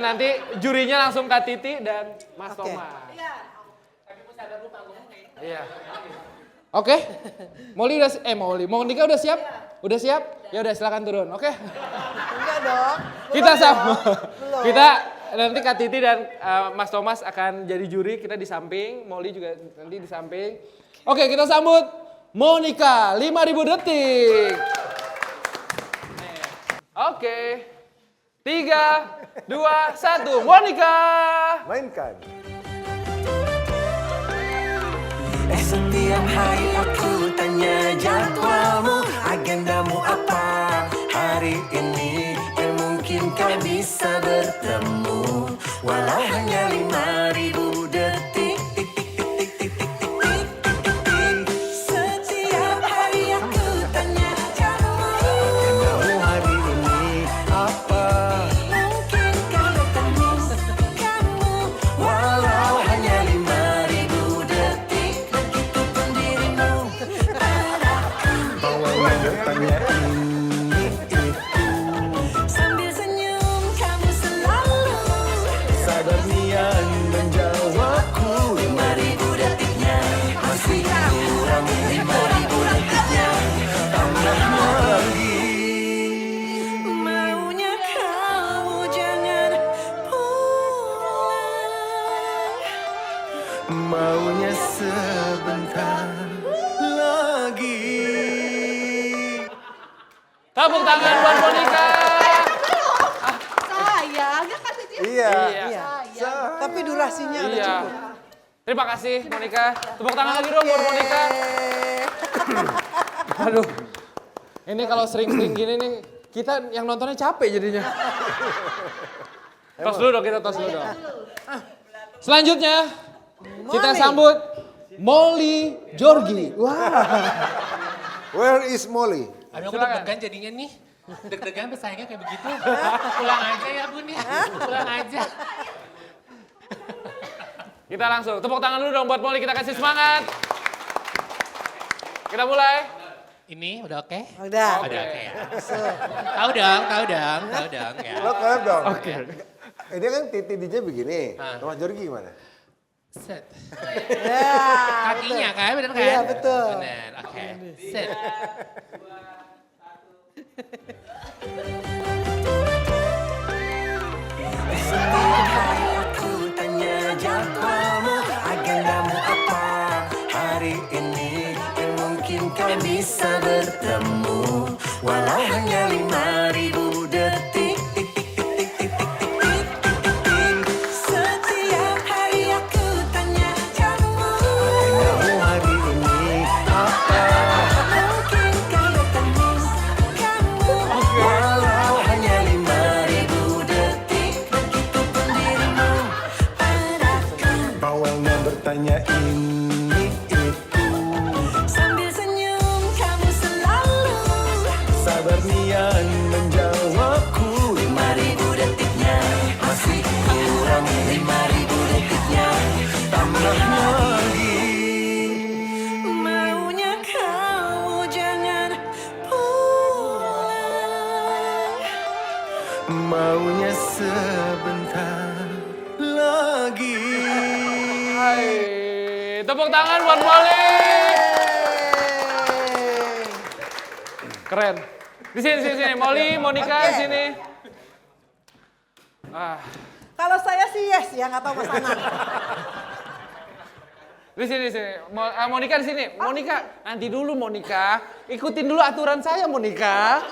nanti jurinya langsung Kak Titi dan Mas Oke. Thomas. Iya. Oke? Monica udah siap? Udah siap? Ya udah silakan turun. Oke? Enggak dong. Kita Belum sama. dong. Belum. Kita nanti Kak Titi dan Mas Thomas akan jadi juri, kita di samping, Molly juga nanti di samping. Oke, kita sambut Monica 5.000 detik. Oke. 3, 2, 1, Monica. Mainkan. Setiap hari aku tanya jadwalmu, agendamu apa hari ini? Mungkinkah bisa bertemu walau hanya 5.000 detik. Setiap hari aku tanya jadwalmu, agendamu hari ini apa? Mungkinkah bertemu kamu walau hanya 5.000 detik. Begitupun dirimu padaku. Bawahnya bertanya ini itu. Sambil senyum kamu selalu sadar nian menjawabku. 5.000 detiknya masih kurang, 5.000 detiknya tambah lagi. Maunya kamu jangan pulang, maunya sebentar lagi. Tepuk tangan buat Monica. Sayang, ya kan Titi? Iya. Iya. Tapi durasinya udah Iya. cukup. Terima kasih Monica. Tepuk tangan lagi dong buat Monica. Aduh. Ini kalau sering-sering gini nih, kita yang nontonnya capek jadinya. Tos dulu dong, kita tos dulu dong. Selanjutnya, kita sambut Molly Georgi. Where is Molly? Aduh, aku Silakan. deg-degan jadinya nih. Deg-degan pesaingnya kayak begitu. Pulang aja ya Bun ya. Pulang aja. Kita langsung, tepuk tangan dulu dong buat Molly, kita kasih semangat. Kita mulai. Ini udah oke? Udah. Udah oke ya. Tahu dong ya. Lo kelab dong. Oke. Ini kan Titi DJ begini. Mas Jorgi gimana? Set. Ya, Kakinya kan, bener kan? Iya, betul. Bener, oke. Set. Setiap hari aku tanya jadwalmu, agendamu apa hari ini? Mungkinkah bisa bertemu walau hanya 5.000 detik. Setiap hari aku tanya jadwalmu, agendamu hari ini apa? Mungkinkah bertemu kamu walau hanya 5.000 detik. Begitupun dirimu padaku. Bawelnya bertanya ini itu. Sambil senyum kamu selalu sabar nian menjawabku. 5.000 detiknya masih kurang, 5.000 detiknya tambah lagi. Maunya kamu jangan pulang, maunya sebentar lagi. Hai, tepuk tangan buat Molly. Keren. Di sini, Molly, Monica di sini. Ah, Kalau saya sih yes ya, nggak tahu Mas Anang. di sini. Monica di sini. Monica, nanti dulu Monica. Ikutin dulu aturan saya Monica.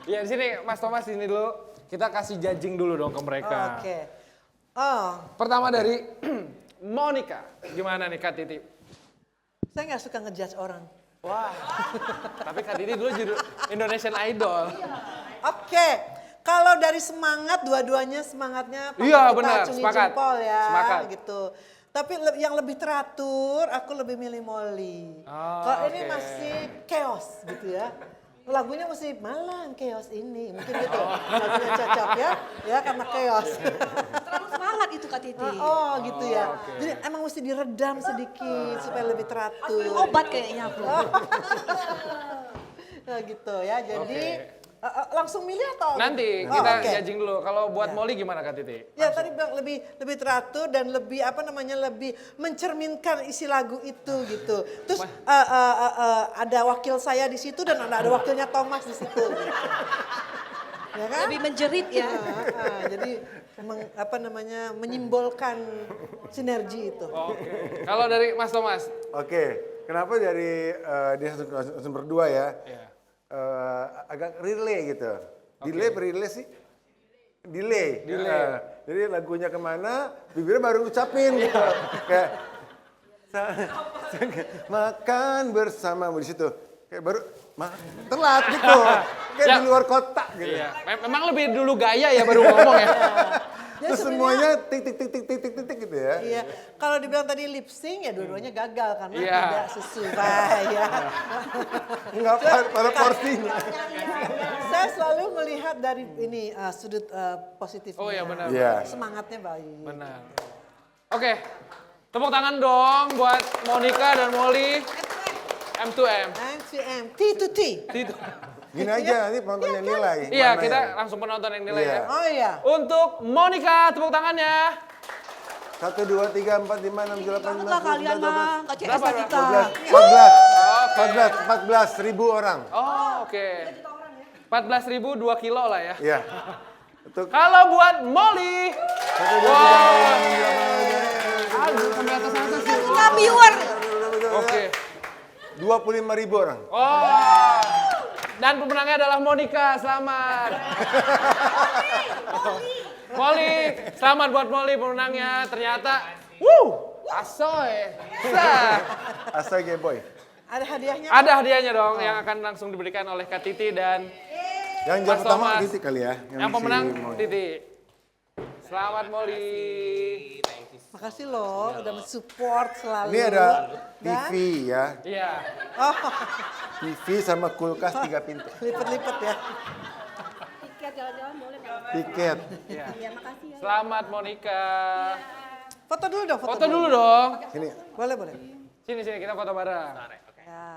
Ya di sini, Mas Thomas di sini dulu. Kita kasih judging dulu dong ke mereka. Oke. Oh, Pertama dari Monica. Gimana nih Kak Titi? saya nggak suka ngejudge orang. Tapi Kak Titi dulu judul Indonesian Idol. Oke, kalau dari semangat dua-duanya semangatnya patut Iya, kita benar, acungi sepakat. jempol ya, Sepakat. gitu. Tapi yang lebih teratur, aku lebih milih Molly. Oh, Kalau ini oke. masih chaos gitu ya. Lagunya mesti malang chaos ini, mungkin gitu. Oh. Lagunya cocok ya karena chaos. Terlalu semangat itu Kak Titi. Oh gitu ya. Jadi emang mesti diredam sedikit supaya lebih teratur. Obat kayaknya aku. Nah gitu ya, jadi langsung milih atau? Nanti Oh, kita oke. judging dulu. Kalau buat Molly gimana Kak Titi? Ya tadi bilang lebih teratur dan lebih lebih mencerminkan isi lagu itu gitu. Terus ada wakil saya di situ dan ada wakilnya Thomas di situ. Ya kan? Lebih menjerit ya. Jadi menyimbolkan sinergi itu. Oke. Kalau dari Mas Thomas? Oke, kenapa dari dia langsung berdua ya? Iya. Agak relay gitu. Delay apa relay sih? delay. Jadi lagunya kemana, bibirnya baru ngucapin gitu. Kayak makan bersamamu di situ. Kayak baru telat gitu. Kayak Ya. di luar kota gitu. Iya. Memang lebih dulu gaya ya baru ngomong ya. Ya, Terus semuanya tik tik tik tik tik tik tik tik gitu ya. Iya, kalau dibilang tadi lip sync ya dua-duanya gagal karena Iya. tidak sesuai ya. Enggak pada porsinya. Saya selalu melihat dari ini sudut positifnya. Oh, iya, benar. Iya. Semangatnya baik. Benar. Oke. Tepuk tangan dong buat Monica dan Molly. M2M. M2M, T to T. Itu. Gini aja, nanti penonton yang nilai. Iya, Mana kita yang- langsung penonton yang nilai Iya. ya. Oh iya. Untuk Monica, tepuk tangannya. 1, 2, 3, 4, 5, 6, 7, 8, 9, Enggak kalian mah, enggak CS Berapa, kita. 14 ribu orang. Oh, oke. 14.000 2 kilo lah ya. Iya. Untuk Kalau buat Molly. 1, 2, 3, 4, 5, 6, 7, 8, 9, 10. Aduh, sampai atas atas sih. Enggak viewer. Oke. 25 ribu orang. Oh. Dan pemenangnya adalah Monica. Selamat. Molly, selamat buat Molly pemenangnya. Ternyata, asoy. Sah. Astaga boy. Ada hadiahnya. Ada hadiahnya dong yang akan langsung diberikan oleh Kak Titi dan Yang Mas jawab pertama Thomas. Titi kali ya. yang si pemenang Moy. Titi. Selamat Molly. Makasih loh udah mensupport selalu. Ini ada Dan TV ya. Iya. TV sama kulkas 3 pintu. lipet-lipet ya. Tiket jalan-jalan boleh nggak? Tiket. Iya. Iya, makasih ya. Selamat Monica. Foto dulu dong, Foto dulu dong. Sini. Boleh, boleh. Sini sini kita foto bareng. Ya.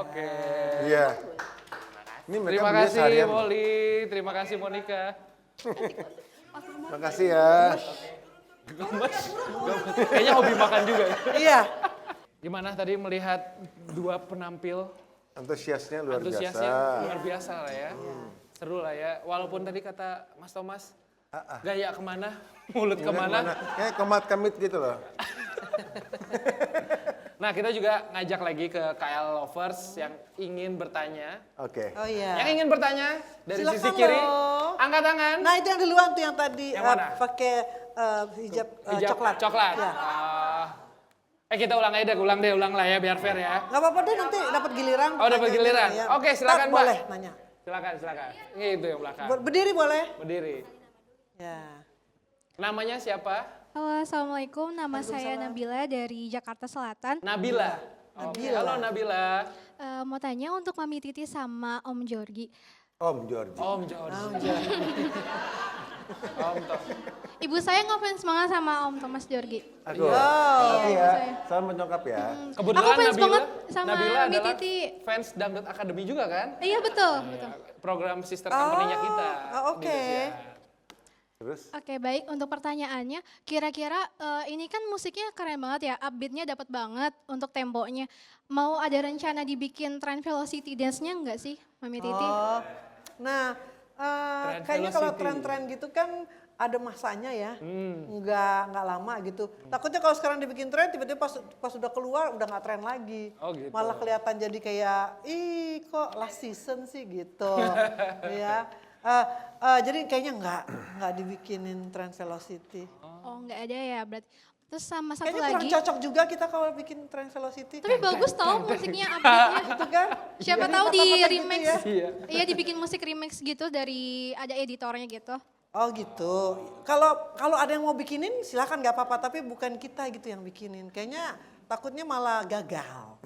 Oke. Iya. Ini mereka Terima beli kasih seharian. Molly, terima kasih Monica. Makasih ya. Kayaknya hobi makan juga. Iya. Gimana tadi melihat dua penampil Antusiasnya luar antusiasnya biasa. luar biasa lah ya. Seru lah ya. Walaupun tadi kata Mas Thomas, gaya kemana, mulut kemana. Kayak komat kamit gitu loh. Nah kita juga ngajak lagi ke KL Lovers yang ingin bertanya. Oke. Oh iya. Yang ingin bertanya dari Silakan sisi kiri, loh. angkat tangan. Nah itu yang duluan tuh yang tadi Yang mana? pakai hijab, Hijab coklat. Coklat. Ya. Kita ulang aja deh, ulang lah ya biar fair ya. Gak apa-apa deh nanti dapat giliran. Oh, dapat Nanya, giliran. ya. Oke, silakan, Ntar Mbak. Boleh nanya. Silakan. Itu yang belakang. Berdiri boleh? Berdiri. Ya. Namanya siapa? Halo, Assalamualaikum. Nama saya Nabila dari Jakarta Selatan. Nabila. Oke, Nabila. halo Nabila. Mau tanya untuk Mami Titi sama Om Jorgi. Om George. Om George. Om Tom. Ibu saya ngefans banget sama Om Thomas Jorgi. Aku. Wow. Makasih ya. saya. Salam menyokap ya. Kebetulan Aku fans Nabila, banget sama Nabila Mami adalah Titi. fans Dangdut Academy juga kan? Iya betul, betul. Program sister company-nya kita. Oh, oke. di Indosiar. Terus? Oke baik, untuk pertanyaannya, kira-kira ini kan musiknya keren banget ya, upbeatnya dapat banget untuk temponya. Mau ada rencana dibikin trend velocity dance-nya enggak sih, Mami Titi? Oh. Nah, Trend kayaknya kalau velocity. tren-tren gitu kan ada masanya ya, Hmm. nggak lama gitu. Takutnya kalau sekarang dibikin tren, tiba-tiba pas udah keluar udah nggak tren lagi. Oh, gitu. Malah kelihatan jadi kayak, ih kok last season sih gitu, ya. Jadi kayaknya nggak dibikinin tren velocity. Oh enggak ada ya berarti. Terus sama satu Kayaknya kurang lagi, cocok juga kita kalau bikin tren velocity. tapi bagus tau musiknya upbeatnya. Gitu kan? Siapa Jadi tahu di kotak-kotak gitu remix. ya. Iya. Iya dibikin musik remix gitu dari ada editornya gitu. Oh gitu. Kalau ada yang mau bikinin silakan nggak apa-apa, tapi bukan kita gitu yang bikinin. Kayaknya takutnya malah gagal.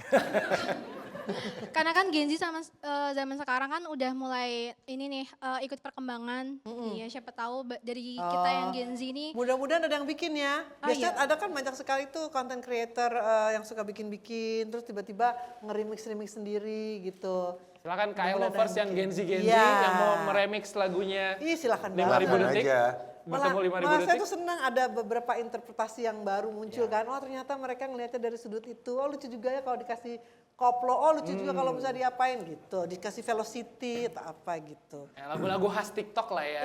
Karena kan Gen Z sama zaman sekarang kan udah mulai ini nih ikut perkembangan. Iya siapa tahu dari kita yang Gen Z nih. Mudah-mudahan ada yang bikin ya. Oh, Biasanya iya. ada kan banyak sekali tuh content creator yang suka bikin-bikin, terus tiba-tiba nge-remix sendiri gitu. Silakan KL Mudah-mudahan Lovers ada yang Gen Z Iya. yang mau meremix lagunya Ih silakan 5.000 banget. detik. aja. Bertemu 5.000 Malah saya detik. tuh senang ada beberapa interpretasi yang baru muncul kan. Oh ternyata mereka ngelihatnya dari sudut itu. Oh lucu juga ya kalau dikasih koplo. Oh lucu juga kalau bisa diapain gitu. Dikasih velocity atau apa gitu. Ya, lagu-lagu khas TikTok lah ya.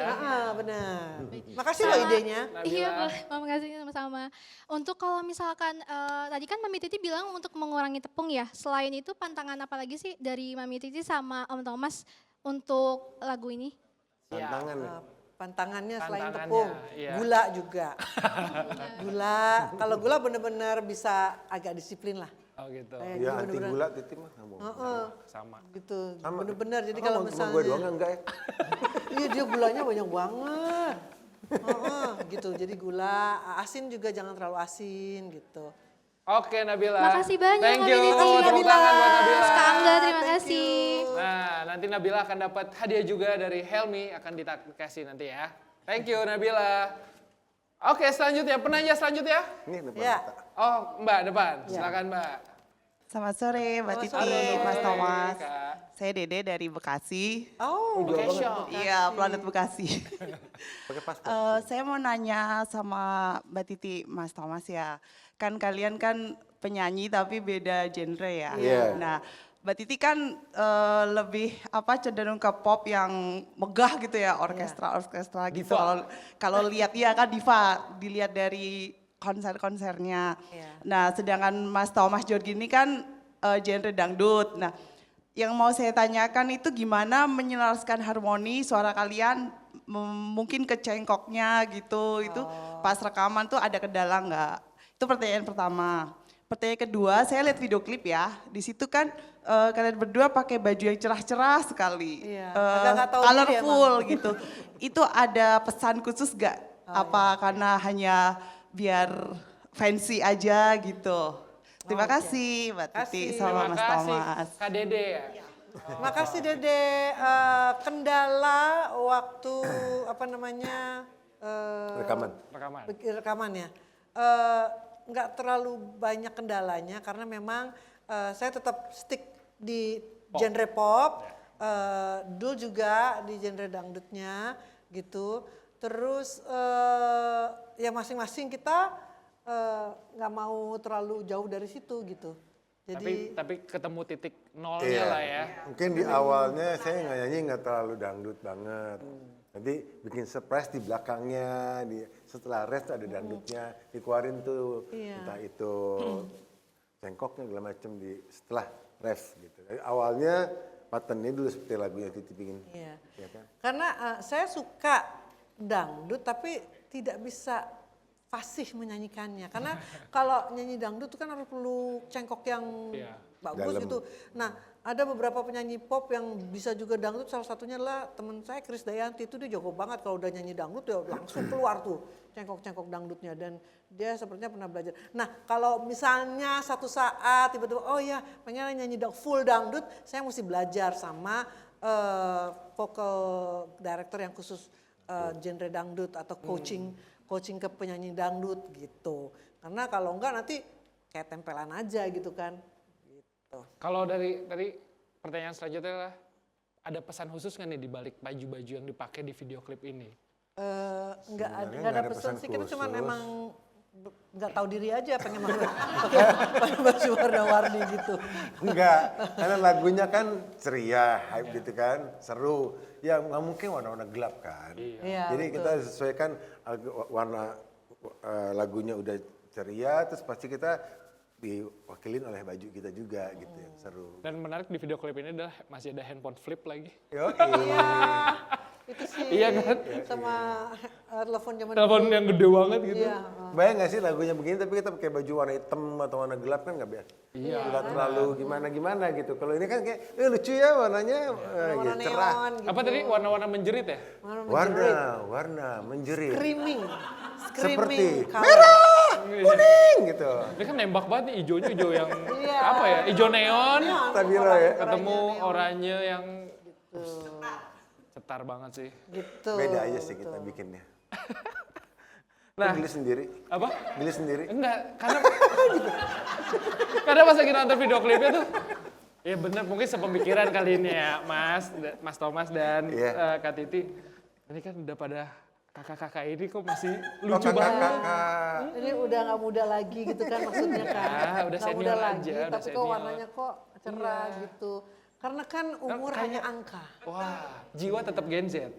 Benar. Makasih loh idenya. Iya boleh, makasih sama-sama. Untuk kalau misalkan tadi kan Mami Titi bilang untuk mengurangi tepung ya. Selain itu pantangan apa lagi sih dari Mami Titi sama Om Thomas untuk lagu ini? Tantangan nih. Pantangannya selain Tantangannya, tepung, iya. gula juga. Gula, kalau gula bener-bener bisa agak disiplin lah. Oh gitu. Kayak Ya dia anti bener-bener- gula Titi mah ngomong. Sama. gitu, Sama. bener-bener. Jadi Oh, kalau sama misalnya, gue doang enggak ya? iya dia gulanya banyak banget. Gitu, jadi gula, asin juga jangan terlalu asin gitu. Oke Nabila. Makasih banyak, Thank you. Nabila. Tepuk Nabila. tangan buat Nabila. Kak Angga, terima Thank kasih. Nah, nanti Nabila akan dapat hadiah juga dari Helmi, akan dikasih nanti ya. Thank you Nabila. Oke, selanjutnya, penanya selanjutnya. Ini depan Ya. mata. Oh, Mbak depan. Silakan Mbak. Selamat sore Mbak Titi, sore. Mas Thomas. Kak. Saya Dede dari Bekasi. Oh, Bekasi. Iya, Planet Bekasi. Pakai paspor. Saya mau nanya sama Mbak Titi, Mas Thomas ya. Kan kalian kan penyanyi tapi beda genre ya. Iya. Nah, Mbak Titi kan lebih cenderung ke pop yang megah gitu ya, orkestra gitu. Kalau lihat ya kan diva, dilihat dari konser-konsernya. Iya. Nah, sedangkan Mas Thomas Jorgi ini kan genre dangdut. Nah, yang mau saya tanyakan itu gimana menyelaraskan harmoni suara kalian, mungkin ke cengkoknya gitu, itu pas rekaman tuh ada kendala nggak? Itu pertanyaan pertama. Pertanyaan kedua, saya lihat video klip ya, di situ kan kalian berdua pakai baju yang cerah-cerah sekali, Iya, agak nggak tahu diri colorful gitu. Itu ada pesan khusus nggak? Apa karena hanya biar fancy aja gitu? Terima kasih Mbak Titi Kasih. sama Terima Mas kasih. Thomas. Kak Dede ya. Makasih Dede. Kendala waktu Rekaman. Rekaman. rekamannya. Nggak terlalu banyak kendalanya karena memang saya tetap stick di genre pop. Dul juga di genre dangdutnya gitu. Terus ya masing-masing kita nggak mau terlalu jauh dari situ gitu. Jadi Tapi ketemu titik nolnya Iya. lah ya. Mungkin di awalnya saya nggak terlalu dangdut banget. Nanti bikin surprise di belakangnya, setelah rest ada dangdutnya, dikeluarin tuh Iya. entah itu cengkoknya segala macam setelah rest gitu. Jadi awalnya patternnya dulu seperti lagunya Titi bikin. iya. Ya kan? Karena saya suka dangdut tapi tidak bisa fasih menyanyikannya. Karena kalau nyanyi dangdut itu kan harus perlu cengkok yang Iya. bagus Dalam. gitu. Nah, ada beberapa penyanyi pop yang bisa juga dangdut, salah satunya adalah teman saya Krisdayanti, itu dia jago banget kalau udah nyanyi dangdut dia langsung keluar tuh cengkok-cengkok dangdutnya dan dia sepertinya pernah belajar. Nah, kalau misalnya satu saat tiba-tiba oh ya pengen nyanyi full dangdut, saya mesti belajar sama vocal director yang khusus genre dangdut atau coaching ke penyanyi dangdut gitu. Karena kalau enggak nanti kayak tempelan aja gitu kan. Gitu. Kalau dari tadi pertanyaan selanjutnya adalah ada pesan khusus nggak nih di balik baju-baju yang dipakai di video klip ini? Enggak Sebenarnya ada nggak ada pesan pesan sih, kita cuman khusus. emang nggak tahu diri aja pengen pakai baju warna-warni gitu. Enggak, karena lagunya kan ceria, hype gitu kan, seru. Ya nggak mungkin warna-warna gelap kan. Iya, Jadi betul. kita sesuaikan warna lagunya udah ceria, terus pasti kita diwakilin oleh baju kita juga gitu yang seru. Dan menarik di video klip ini adalah masih ada handphone flip lagi. Iya. Itu sih Iya kan? sama telepon zaman Telepon dulu. yang gede banget gitu. Iya. Bayang nggak sih lagunya begini tapi kita pakai baju warna hitam atau warna gelap kan nggak biasa. Iya. Nggak terlalu gimana gitu. Kalau ini kan kayak lucu ya warnanya Warna gitu, cerah. neon gitu. Apa tadi warna-warna menjerit ya? Warna menjerit. Screaming. Seperti color. merah, kuning gitu. Ini kan nembak banget nih hijaunya hijau yang Iya. apa ya? Hijau neon. Stabilo ya. Ketemu oranye yang cetar banget sih. Gitu. Beda aja sih kita bikinnya. Nah. Beli sendiri. Apa? Beli sendiri. Enggak, karena pas lagi nonton video klipnya tuh, ya bener mungkin sepemikiran kali ini ya Mas Thomas dan Iya. Kak Titi. Ini kan udah pada kakak-kakak ini kok masih Oh, lucu banget. kakak-kakak. Ini udah nggak muda lagi gitu kan maksudnya kan. Ya, udah Nggak senior muda aja, lagi, udah tapi kok senior. warnanya kok cerah gitu. Karena kan umur hanya angka. Wah, jiwa tetap Gen Z.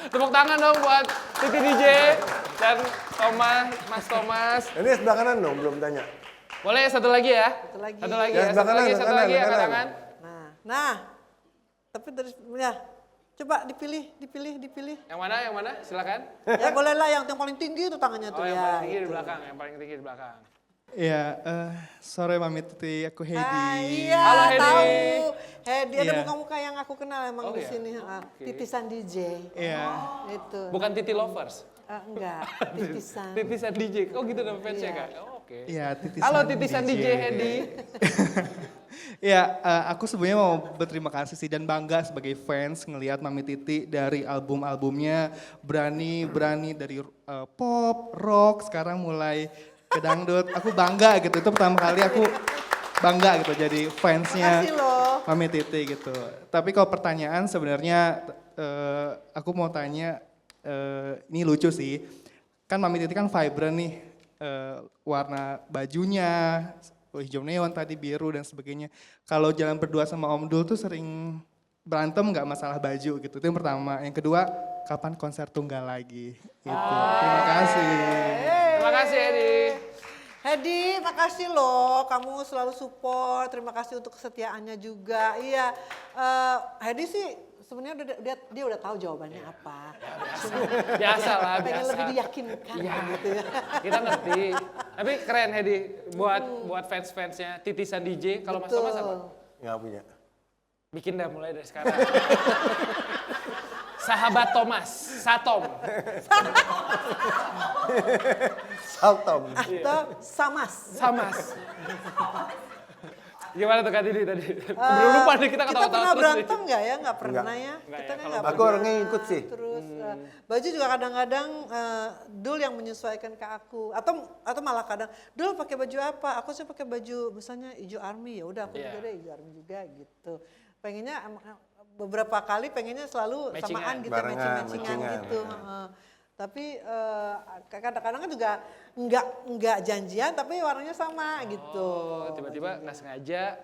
Tepuk tangan dong buat Titi DJ dan Mas Thomas. Ini sebelah kanan dong, belum tanya. Boleh satu lagi ya? Satu lagi. Ya, Satu lagi ya, sebelah angkat kanan. tangan. Nah, tapi dari ya Coba dipilih. Yang mana? Silakan. Ya boleh lah yang paling tinggi itu tangannya tuh Oh, yang ya. paling tinggi di gitu. belakang, yang paling tinggi di belakang. Iya, sore Mami Titi, aku Hedi. Ah, iya, Halo, Hedi. tahu. Hedi ada Iya. muka-muka yang aku kenal emang Oh, di iya? sini. Oke. Titisan DJ. Iya. Itu. Bukan Titi Lovers. Enggak, titisan. Titisan DJ. Oh gitu nama fansnya Iya. Kak? Oh, oke. Iya, titisan Halo titisan DJ Hedi. Iya, aku sebenarnya mau berterima kasih sih dan bangga sebagai fans ngelihat Mami Titi dari album-albumnya berani dari pop, rock, sekarang mulai ke dangdut. Aku bangga gitu, itu pertama kali aku bangga gitu jadi fansnya Makasih loh. Mami Titi gitu. Tapi kalau pertanyaan sebenarnya aku mau tanya, ini lucu sih. Kan Mami Titi kan vibrant nih, warna bajunya, hijau neon tadi, biru dan sebagainya. Kalau jalan berdua sama Om Dul tuh sering berantem nggak masalah baju gitu. Itu yang pertama. Yang kedua, kapan konser tunggal lagi? Gitu. Terima kasih. Terima kasih Hedi. Hedi, makasih loh. Kamu selalu support. Terima kasih untuk kesetiaannya juga. Iya, Hedi sih sebenarnya dia udah tahu jawabannya apa. Biasa lah, Pengen biasa. lebih diyakinkan gitu ya. Kita ngerti. Tapi keren Hedi buat fans-fansnya titisan DJ. Kalau Mas Thomas apa? Nggak punya. Bikin dah mulai dari sekarang. Sahabat Thomas, Satom. Saltom. Atau Samas. Samas. Gimana tuh Kak Didi tadi? Belum lupa nih kita Kita ketawa-tawa pernah terus nih. berantem nggak ya? Nggak pernah ya. Nggak Kita ya, nggak kalau Aku pernah. orangnya ngikut sih. Terus baju juga kadang-kadang Dul yang menyesuaikan ke aku. Atau malah kadang, Dul pakai baju apa? Aku sih pakai baju misalnya hijau army, ya udah aku juga deh hijau army juga gitu. Pengennya beberapa kali pengennya selalu Matchingan. samaan gitu, Barengan, matching-matchingan matchingan. gitu. Tapi kadang-kadang kan juga nggak janjian tapi warnanya sama gitu. Oh, tiba-tiba nggak sengaja.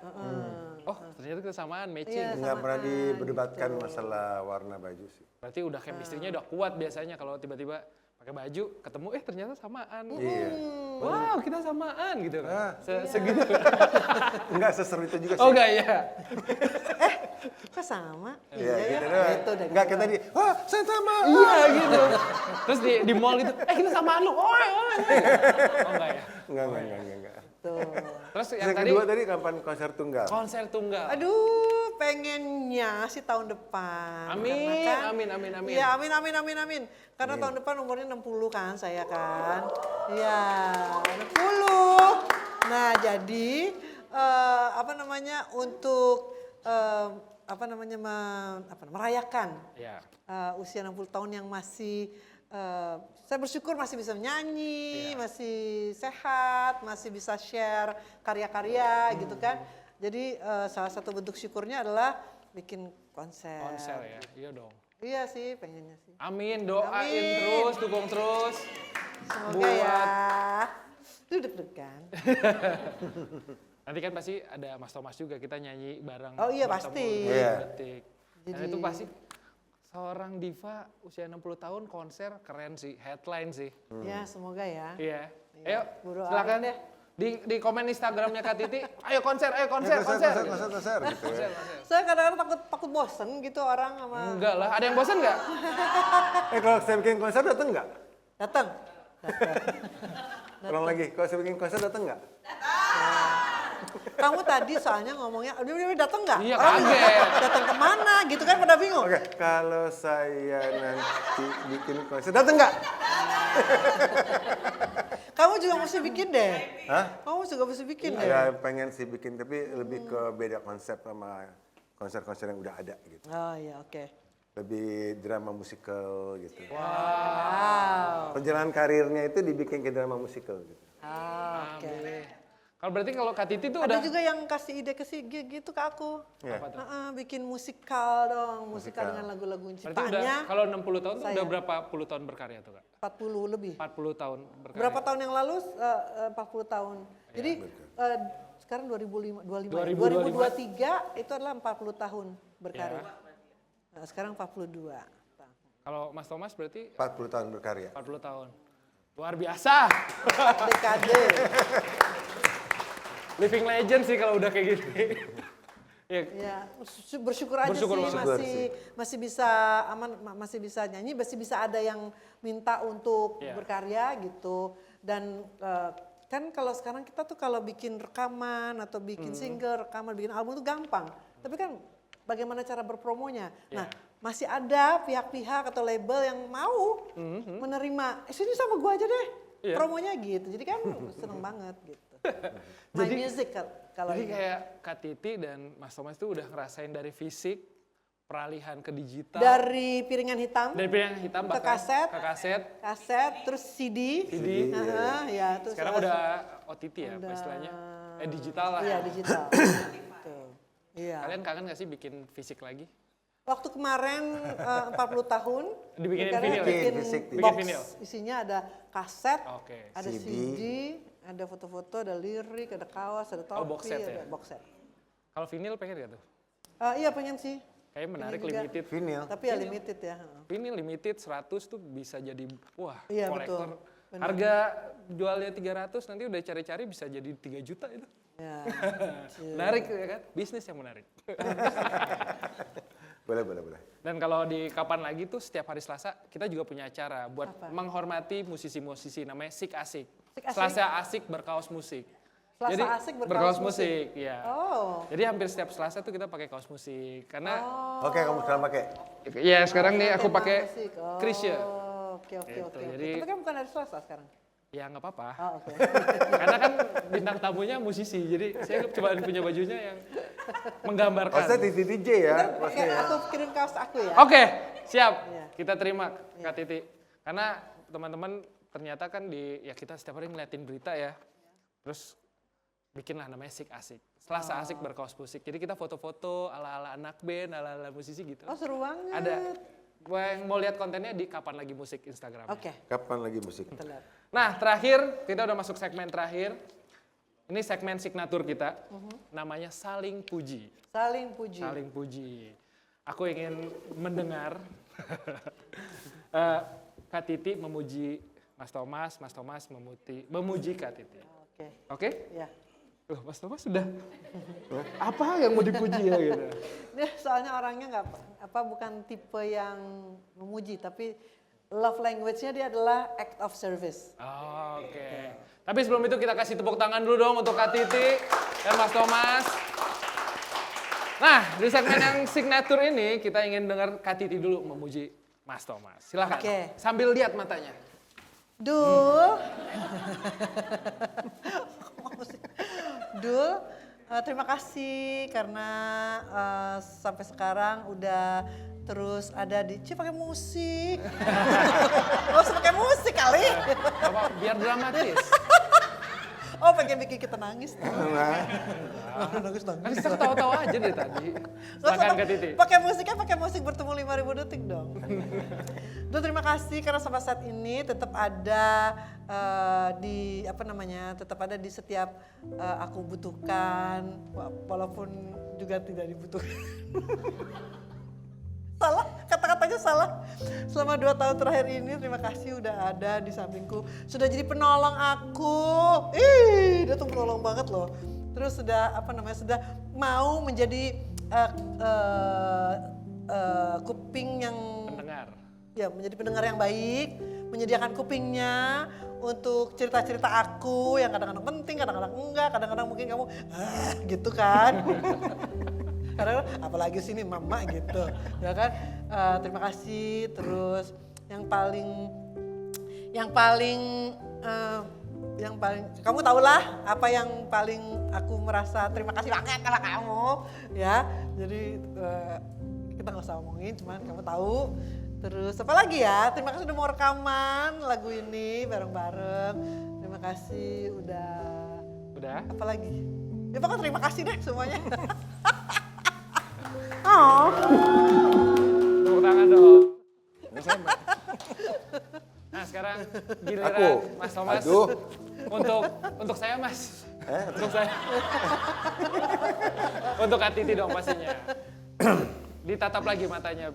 Oh, ternyata kesamaan, matching. Iya. Nggak pernah Samaan, diperdebatkan masalah warna baju sih. Berarti udah chemistry-nya udah kuat biasanya kalau tiba-tiba pakai baju, ketemu ternyata samaan. Iya. Wow, kita samaan gitu kan. Ah. Segitu. Enggak seseru itu juga sih. Oh enggak ya. Kok sama? Iya, ya. gitu doang. Gitu deh. Enggak kita wah saya sama. Iya gitu. Terus di mall gitu, kita samaan lu. Oh enggak ya. Enggak. Tuh. Terus Yang yang tadi kedua tadi kapan konser tunggal? konser tunggal. Aduh, pengennya sih tahun depan. Amin, Karena amin. Iya, amin. Karena tahun depan umurnya 60 kan saya kan. Iya, 60. Nah, jadi untuk merayakan Iya. usia 60 tahun yang masih saya bersyukur masih bisa menyanyi, masih sehat, masih bisa share karya-karya gitu kan. Jadi salah satu bentuk syukurnya adalah bikin konser. Konser ya. Iya dong. Iya sih, pengennya sih. Amin, doain Amin. terus, dukung terus. Semoga ya. Itu deg-degan. Nanti kan pasti ada Mas Thomas juga, kita nyanyi bareng. Oh iya, bertemu pasti. di Iya. Detik. Dan Jadi- itu pasti seorang diva usia 60 tahun konser keren sih, headline sih. Ya, semoga ya. Iya. Ayo, Buru silakan deh. di komen Instagramnya Kak Titi. Ayo konser. Konser gitu ya. Saya kadang-kadang takut bosen gitu orang sama Enggak lah, ada yang bosan nggak? Kalau saya bikin konser datang nggak? datang. Ulang lagi, kalau saya bikin konser datang nggak? Kamu tadi soalnya ngomongnya, udah datang nggak? Iya, Orang kaget. datang kemana gitu kan pada bingung. Oke, kalau saya nanti bikin konser datang nggak? Kamu juga mesti bikin deh. Hah? Kamu juga mesti bikin deh. Ya pengen sih bikin, tapi lebih ke beda konsep sama konser-konser yang udah ada gitu. Oh iya, oke. Lebih drama musikal gitu. Wow. Perjalanan karirnya itu dibikin ke drama musikal gitu. Ah, oke. Kalau berarti kalau Kak Titi tuh Ada udah juga yang kasih ide ke gitu ke aku. Ya. Bikin musikal dong, musikal Musikal. dengan lagu-lagu berarti udah ciptaannya. kalau 60 tahun tuh Saya. udah berapa puluh tahun berkarya tuh Kak? 40 lebih. 40 tahun berkarya. Berapa tahun yang lalu? 40 tahun. Jadi sekarang 2023 itu adalah 40 tahun berkarya. Nah, sekarang 42. Kalau Mas Thomas berarti 40 tahun berkarya. 40 tahun. Luar biasa. Dekade. Living legend sih kalau udah kayak gini. Ya, bersyukur aja Bersyukur sih, banget. masih bisa aman, masih bisa nyanyi, masih bisa ada yang minta untuk Iya. berkarya gitu. Dan kan kalau sekarang kita tuh kalau bikin rekaman atau bikin single, rekaman, bikin album tuh gampang. Tapi kan bagaimana cara berpromonya? Nah, masih ada pihak-pihak atau label yang mau menerima, sini sama gua aja deh, Iya. promonya gitu. Jadi kan seneng banget gitu. My music kalau Jadi ini. kayak Kak Titi dan Mas Thomas tuh udah ngerasain dari fisik, peralihan ke digital. Dari piringan hitam Dari piringan hitam ke bahkan kaset. ke kaset. kaset, terus CD. CD. Ya, terus Sekarang udah OTT ya udah- istilahnya. Digital lah. Iya, digital. Gitu. Iya. Kalian kangen gak sih bikin fisik lagi? Waktu kemarin 40 tahun Dibikinin karena vinyl ya? bikin Fisik, box. bikin vinyl. Isinya ada kaset, Oke. ada CD, ada foto-foto, ada lirik, ada kaos, ada topi, box set ya? ada box set. Kalau vinyl pengen gak tuh? Iya pengen sih. Kayaknya menarik juga. limited. Vinyl. Tapi ya limited ya. Vinyl limited 100 tuh bisa jadi wah Iya, kolektor. betul. Benar. Harga jualnya 300 nanti udah cari-cari bisa jadi 3 juta itu. Ya. Menarik ya kan? Bisnis yang menarik. Boleh. Dan kalau di kapan lagi tuh setiap hari Selasa kita juga punya acara buat Apa? menghormati musisi-musisi namanya Sik Asik. Sik Asik? Selasa Asik berkaos musik. Selasa Jadi, Asik berkaos musik. ya. Oh. Jadi hampir setiap Selasa tuh kita pakai kaos musik karena Oke, kamu sekarang pakai. ya sekarang nih aku Tema pakai musik. Oh, Chris ya. Oke. Gitu, jadi- Tapi kan bukan hari Selasa sekarang. Ya nggak apa-apa. Oh, oke. Karena kan bintang tamunya musisi, jadi saya coba punya bajunya yang menggambarkan. Oh, saya DJ ya, Oke, bosnya ya. aku kirim kaos aku ya. Oke, siap. Iya. Kita terima Kak Titi. Karena teman-teman ternyata kan ya kita setiap hari ngeliatin berita ya. Terus bikinlah namanya Sik Asik. Selasa Asik berkaos musik. Jadi kita foto-foto ala-ala anak band, ala-ala musisi gitu. Oh seru banget. Ada. Yang mau lihat kontennya di Kapan Lagi Musik Instagram. Oke, Kapan lagi musik? kita lihat. Nah, terakhir kita udah masuk segmen terakhir. Ini segmen signatur kita. Namanya Saling Puji. Saling puji. Saling puji. Aku ingin mendengar Kak Titi memuji Mas Thomas memuji Kak Titi. Oke, Oke? ya. Loh, Mas Thomas sudah apa yang mau dipuji ya gitu? Dia soalnya orangnya bukan tipe yang memuji, tapi love language-nya dia adalah act of service. Oke. Tapi sebelum itu kita kasih tepuk tangan dulu dong untuk Kak Titi dan Mas Thomas. Nah, di segmen yang signatur ini kita ingin dengar Kak Titi dulu memuji Mas Thomas. Silakan. Oke. Sambil lihat matanya. Dul. Dul, terima kasih karena sampai sekarang udah terus ada di pakai musik. Gak usah pakai musik kali. Apa, biar dramatis. Oh pengen bikin kita nangis. Nangis. Kan kita ketawa-tawa aja dari tadi. Nggak usah Silakan Kak Titi. pakai musiknya pakai musik bertemu 5.000 detik dong. Dul terima kasih karena sampai saat ini tetap ada tetap ada di setiap aku butuhkan walaupun juga tidak dibutuhkan. Salah, kata-katanya salah. Selama 2 tahun terakhir ini terima kasih udah ada di sampingku. Sudah jadi penolong aku. Dia tuh penolong banget loh. Terus sudah sudah mau menjadi kuping yang Pendengar. ya menjadi pendengar yang baik, menyediakan kupingnya untuk cerita-cerita aku yang kadang-kadang penting, kadang-kadang enggak, kadang-kadang mungkin kamu gitu kan. Kadang apalagi sini mama gitu, ya kan. Terima kasih. Terus yang paling kamu tahulah apa yang paling aku merasa terima kasih banget sama kamu, ya. Jadi kita nggak usah ngomongin, cuman kamu tahu. Terus apa lagi ya? Terima kasih udah mau rekaman lagu ini bareng-bareng. Terima kasih udah. Apa lagi? Ya pokoknya terima kasih deh semuanya. Oh. Tepuk tangan dong. Nah sekarang giliran Aku. Mas Thomas. Aduh. Untuk saya Mas. Untuk saya. Untuk Kak Titi dong pastinya. Ditatap lagi matanya.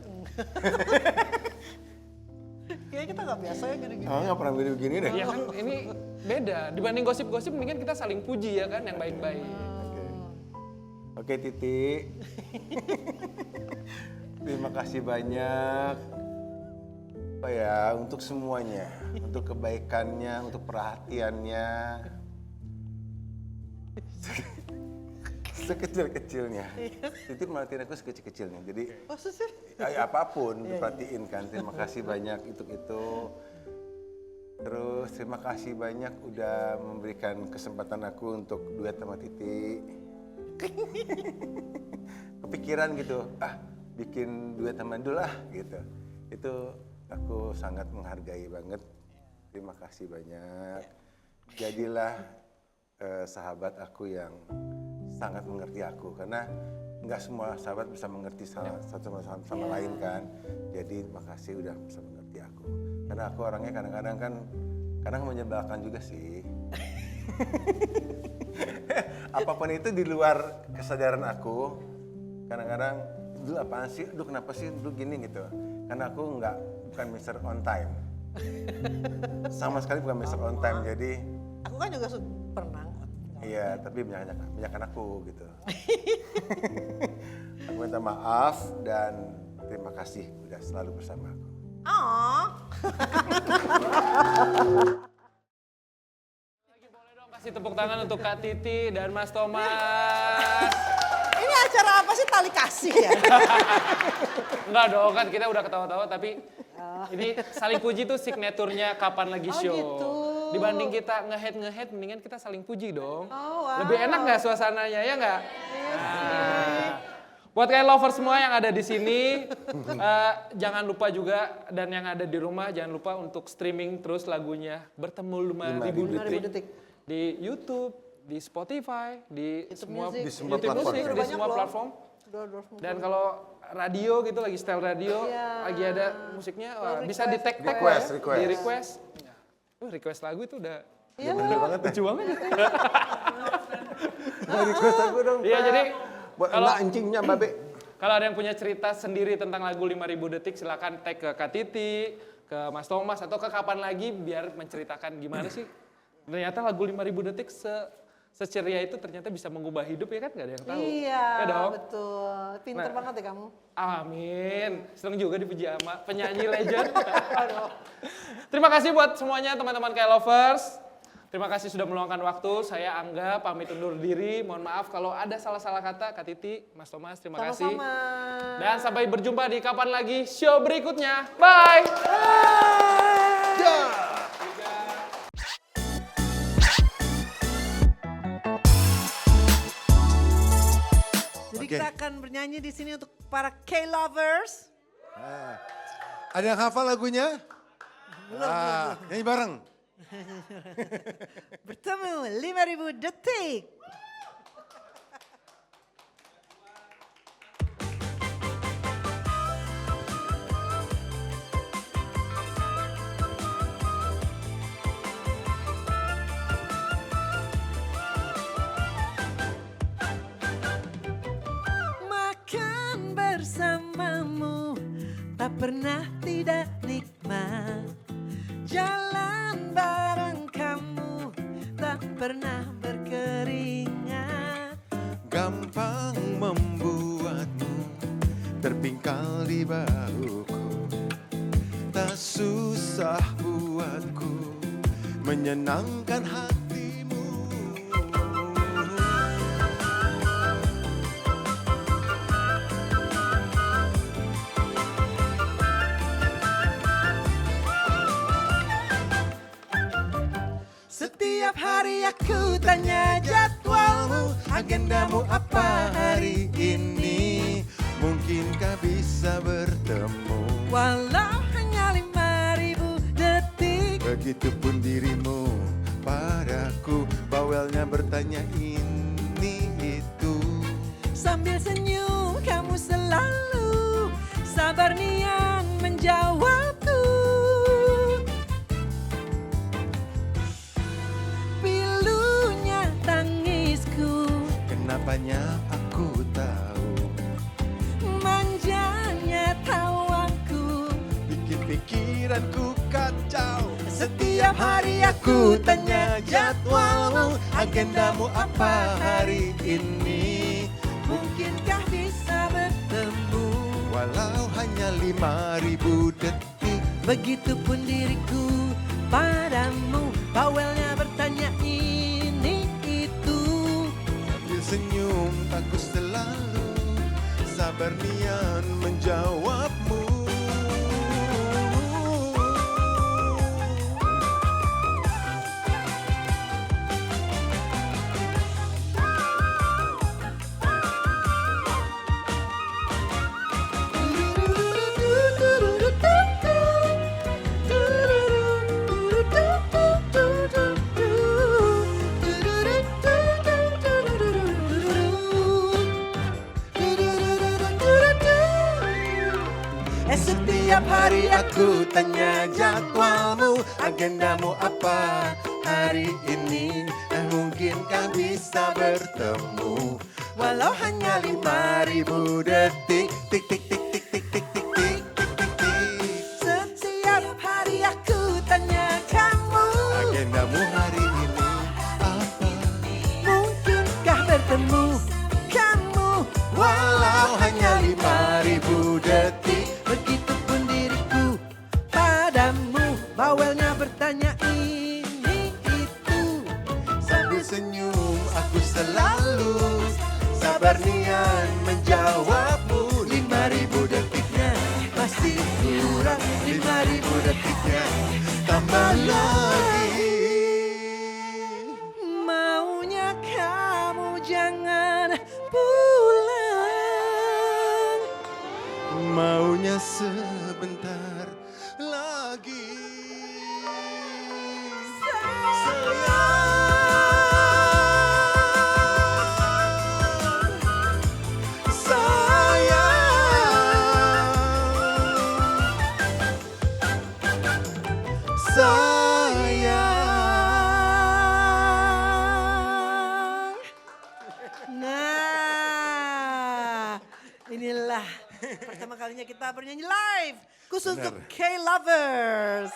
Kayaknya kita nggak biasa ya gini-gini. Nggak pernah begini deh. Ya kan ini beda. Dibanding gosip-gosip mendingan kita saling puji ya kan yang baik-baik. Oke Titi. Terima kasih banyak. Apa ya, untuk semuanya, untuk kebaikannya, untuk perhatiannya. Sekecil-kecilnya. Titi merhatiin aku sekecil-kecilnya. Jadi apapun diperhatiin kan. Terima kasih banyak untuk itu. Terus terima kasih banyak udah memberikan kesempatan aku untuk duet sama Titi. Kepikiran gitu, bikin duet sama Dul gitu. Itu aku sangat menghargai banget. Terima kasih banyak. Jadilah sahabat aku yang sangat mengerti aku, karena nggak semua sahabat bisa mengerti satu sama lain kan. Jadi makasih udah bisa mengerti aku. Karena aku orangnya kadang menyebalkan juga sih. Apapun itu di luar kesadaran aku, kadang-kadang dulu apaan sih, aduh kenapa sih dulu gini gitu. Karena aku bukan Mr. On Time. Sama sekali bukan Mr. On Time, jadi Aku kan juga pernah. iya, tapi menyakan aku gitu. Aku minta maaf dan terima kasih udah selalu bersama aku. Boleh dong kasih tepuk tangan untuk Kak Titi dan Mas Thomas. Ini acara apa sih, tali kasih ya? Enggak dong, kan kita udah ketawa-tawa tapi ini saling puji tuh signaturnya Kapan Lagi Show. Gitu. Dibanding kita nge-hate, mendingan kita saling puji dong. Oh, wow. Lebih enak nggak suasananya, ya nggak? Nah, buat kalian lovers semua yang ada di sini, jangan lupa juga, dan yang ada di rumah jangan lupa untuk streaming terus lagunya Bertemu 5.000 detik di YouTube, di Spotify, di semua Music. Di semua YouTube platform. Music, di Banyak semua loh. platform. Dan kalau radio gitu lagi style radio, lagi ada musiknya, bisa di tag Request. di request. Request lagu itu udah Bener banget. lucu banget. Request aku dong. Iya, jadi Buat kalau enak encingnya Babe. kalau ada yang punya cerita sendiri tentang lagu 5.000 detik, silakan tag ke Kak Titi, ke Mas Thomas, atau ke Kapan Lagi biar menceritakan gimana sih ternyata lagu 5.000 detik seceria itu ternyata bisa mengubah hidup, ya kan? Gak ada yang tahu. Iya, Ya dong? betul. Pinter Nah. banget ya kamu. Amin. Seneng juga dipuji sama penyanyi legend. Terima kasih buat semuanya teman-teman Kayak Lovers. Terima kasih sudah meluangkan waktu. Saya Angga pamit undur diri. Mohon maaf kalau ada salah-salah kata. Kak Titi, Mas Thomas, terima kasih. Sama-sama. Dan sampai berjumpa di Kapan Lagi show berikutnya. Bye. Jadi Oke. kita akan bernyanyi di sini untuk para K-lovers. Ada yang hafal lagunya? Nyanyi bareng. Bertemu 5.000 detik. Makan bersamamu tak pernah tidak nikmat. Jalan bareng kamu tak pernah berkeringat. Gampang membuatmu terpingkal di bahuku. Tak susah buatku menyenangkan hatimu. Setiap hari aku tanya jadwalmu, agendamu apa hari ini? Mungkinkah bisa bertemu? Walau hanya 5.000 detik. Begitupun dirimu padaku, bawelnya bertanya ini itu. Sambil senyum kamu selalu sabar nian menjawabku. Pilunya tangisku, Kenapanya aku tahu, manjanya tawaku. bikin pikiranku kacau. Setiap hari aku tanya jadwalmu, agendamu apa hari ini? mungkinkah bisa bertemu? Walau hanya 5.000 detik. Begitupun diriku padamu, bawelnya bertanya ini itu. Sambil senyum aku selalu sabar nian menjawabmu. Setiap hari aku tanya jadwalmu, agendamu apa hari ini? Mungkinkah bisa bertemu? Walau hanya 5.000 detik. Tik tik tik tik tik tik tik tik tik tik tik. Setiap hari aku tanya kamu, Agendamu hari ini apa? mungkinkah bertemu kamu? Walau hanya 5.000 detik. Begitupun diriku padamu, bawelnya bertanya ini itu. Sambil senyum aku selalu sabar nian menjawabmu. 5.000 detiknya Masih kurang 5.000 detiknya tambah lagi. maunya kamu jangan pulang. Maunya sebentar lagi. Sayang. Nah, inilah pertama kalinya kita bernyanyi live khusus untuk K-Lovers.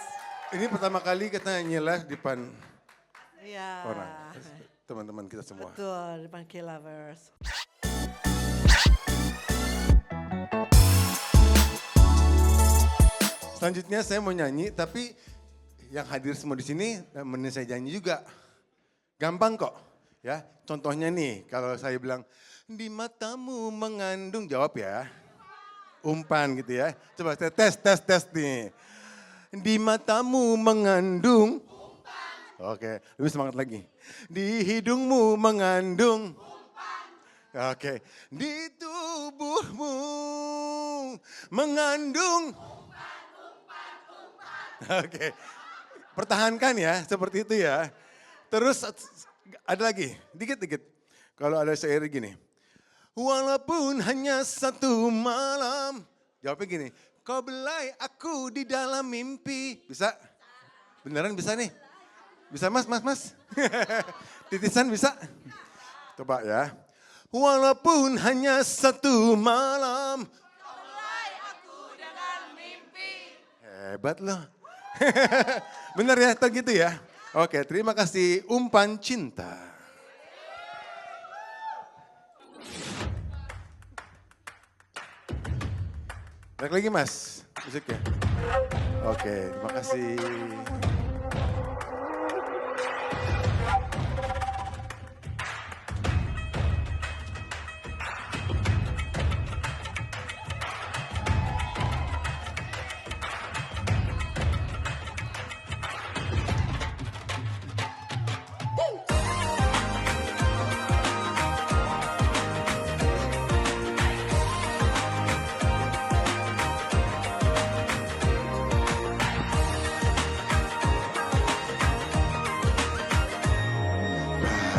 Ini pertama kali kita nyelah di depan Iya. orang, teman-teman kita semua. Betul, di depan K-Lovers. Selanjutnya saya mau nyanyi, tapi yang hadir semua di sini mending saya nyanyi juga. Gampang kok, ya. Contohnya nih, kalau saya bilang di matamu mengandung, jawab ya. Umpan gitu ya. Coba saya tes nih. Di matamu mengandung. Oke, lebih semangat lagi. Di hidungmu mengandung. Oke, di tubuhmu mengandung. Oke, pertahankan ya, seperti itu ya. Terus ada lagi, dikit-dikit. Kalau ada syair gini. Walaupun hanya satu malam. Jawabnya gini, kau belai aku di dalam mimpi. Bisa? Beneran bisa nih? Bisa mas? Titisan bisa? Coba ya. Walaupun hanya satu malam. Kau belai aku dengan mimpi. Hebat loh. Bener ya, tak gitu ya? Oke, terima kasih umpan cinta. Balik lagi mas, musiknya. Oke, terima kasih.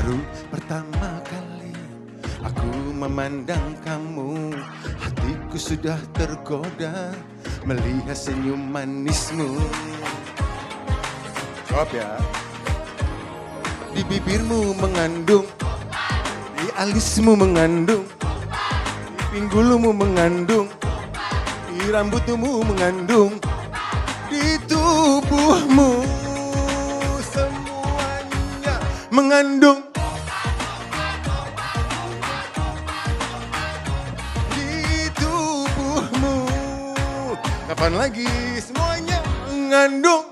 Baru pertama kali aku memandang kamu, hatiku sudah tergoda melihat senyum manismu. Jawab ya. Di bibirmu mengandung, di alismu mengandung, di pinggulmu mengandung, di rambutmu mengandung, di tubuhmu semuanya mengandung. Kapan lagi semuanya mengandung.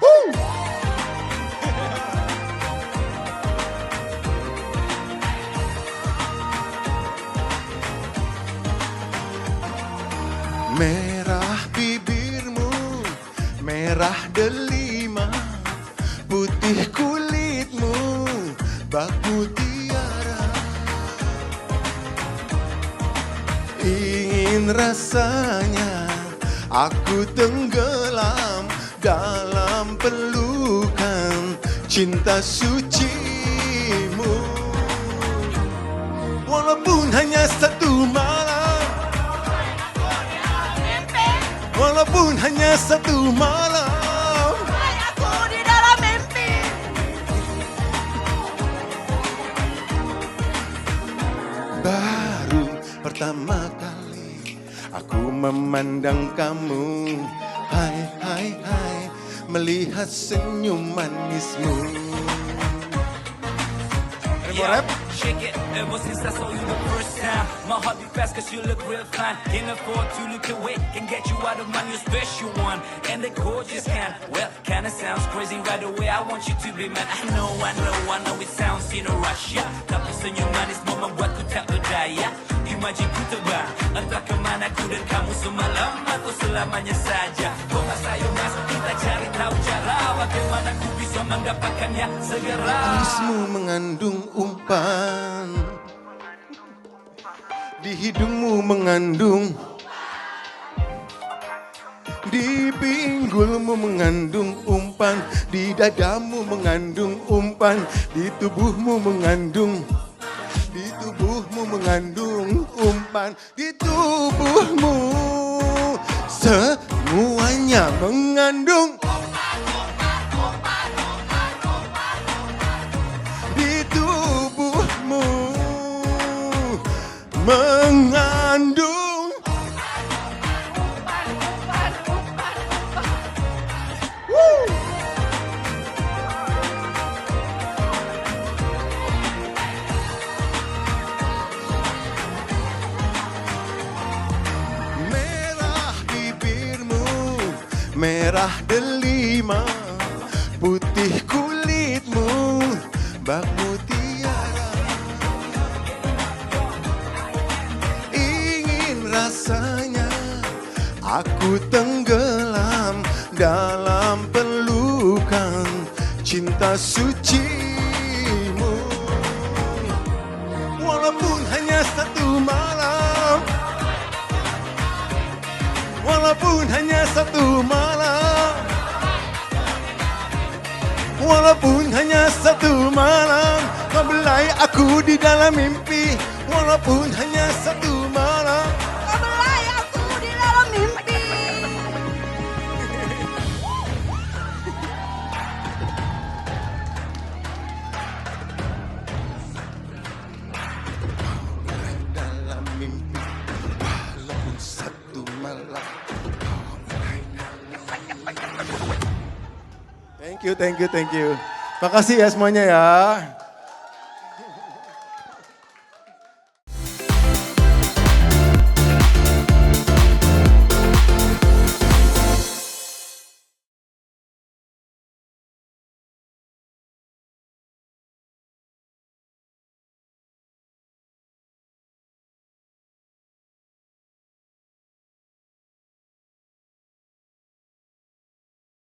Woo! Merah bibirmu, merah delima, putih kulitmu, bak mutiara. Ingin rasanya aku tenggelam dalam pelukan cinta sucimu. Walaupun hanya satu malam, walaupun hanya satu malam, Aku di dalam mimpi. baru pertama kali aku memandang kamu. Hai, hai, hai, melihat senyum manismu. Ada mau rap? Shake it ever since I saw you the first time. My heart beat fast cause you look real fine. Can't afford to look away. Can get you out of mind, you're special one. And the gorgeous kind. Well, kinda sounds crazy right away. I want you to be mine. I know it sounds in a rush, yeah. Tapi senyum manis mau membuatku tak berdaya. Imajinku terbang entah kemana ku dan kamu semalam atau selamanya saja. Kau mas ayo mas, kita cari tahu cara bagaimana ku bisa mendapatkannya segera. Alismu mengandung umpan, di hidungmu mengandung, di pinggulmu mengandung umpan, di dadamu mengandung umpan, di tubuhmu mengandung, di tubuhmu mengandung umpan, di tubuhmu semuanya mengandung. Di tubuhmu mengandung. Woo! Merah bibirmu, merah delima, putih kulitmu, bak mutiara. Ingin rasanya aku tenggelam dalam pelukan cinta sucimu. Walaupun hanya satu malam, walaupun hanya satu malam, walaupun hanya satu malam, kau belai aku di dalam mimpi. Walaupun hanya satu malam, Kau belai aku di dalam mimpi. dalam mimpi, walaupun satu malam. Thank you, thank you, thank you. Makasih ya semuanya ya.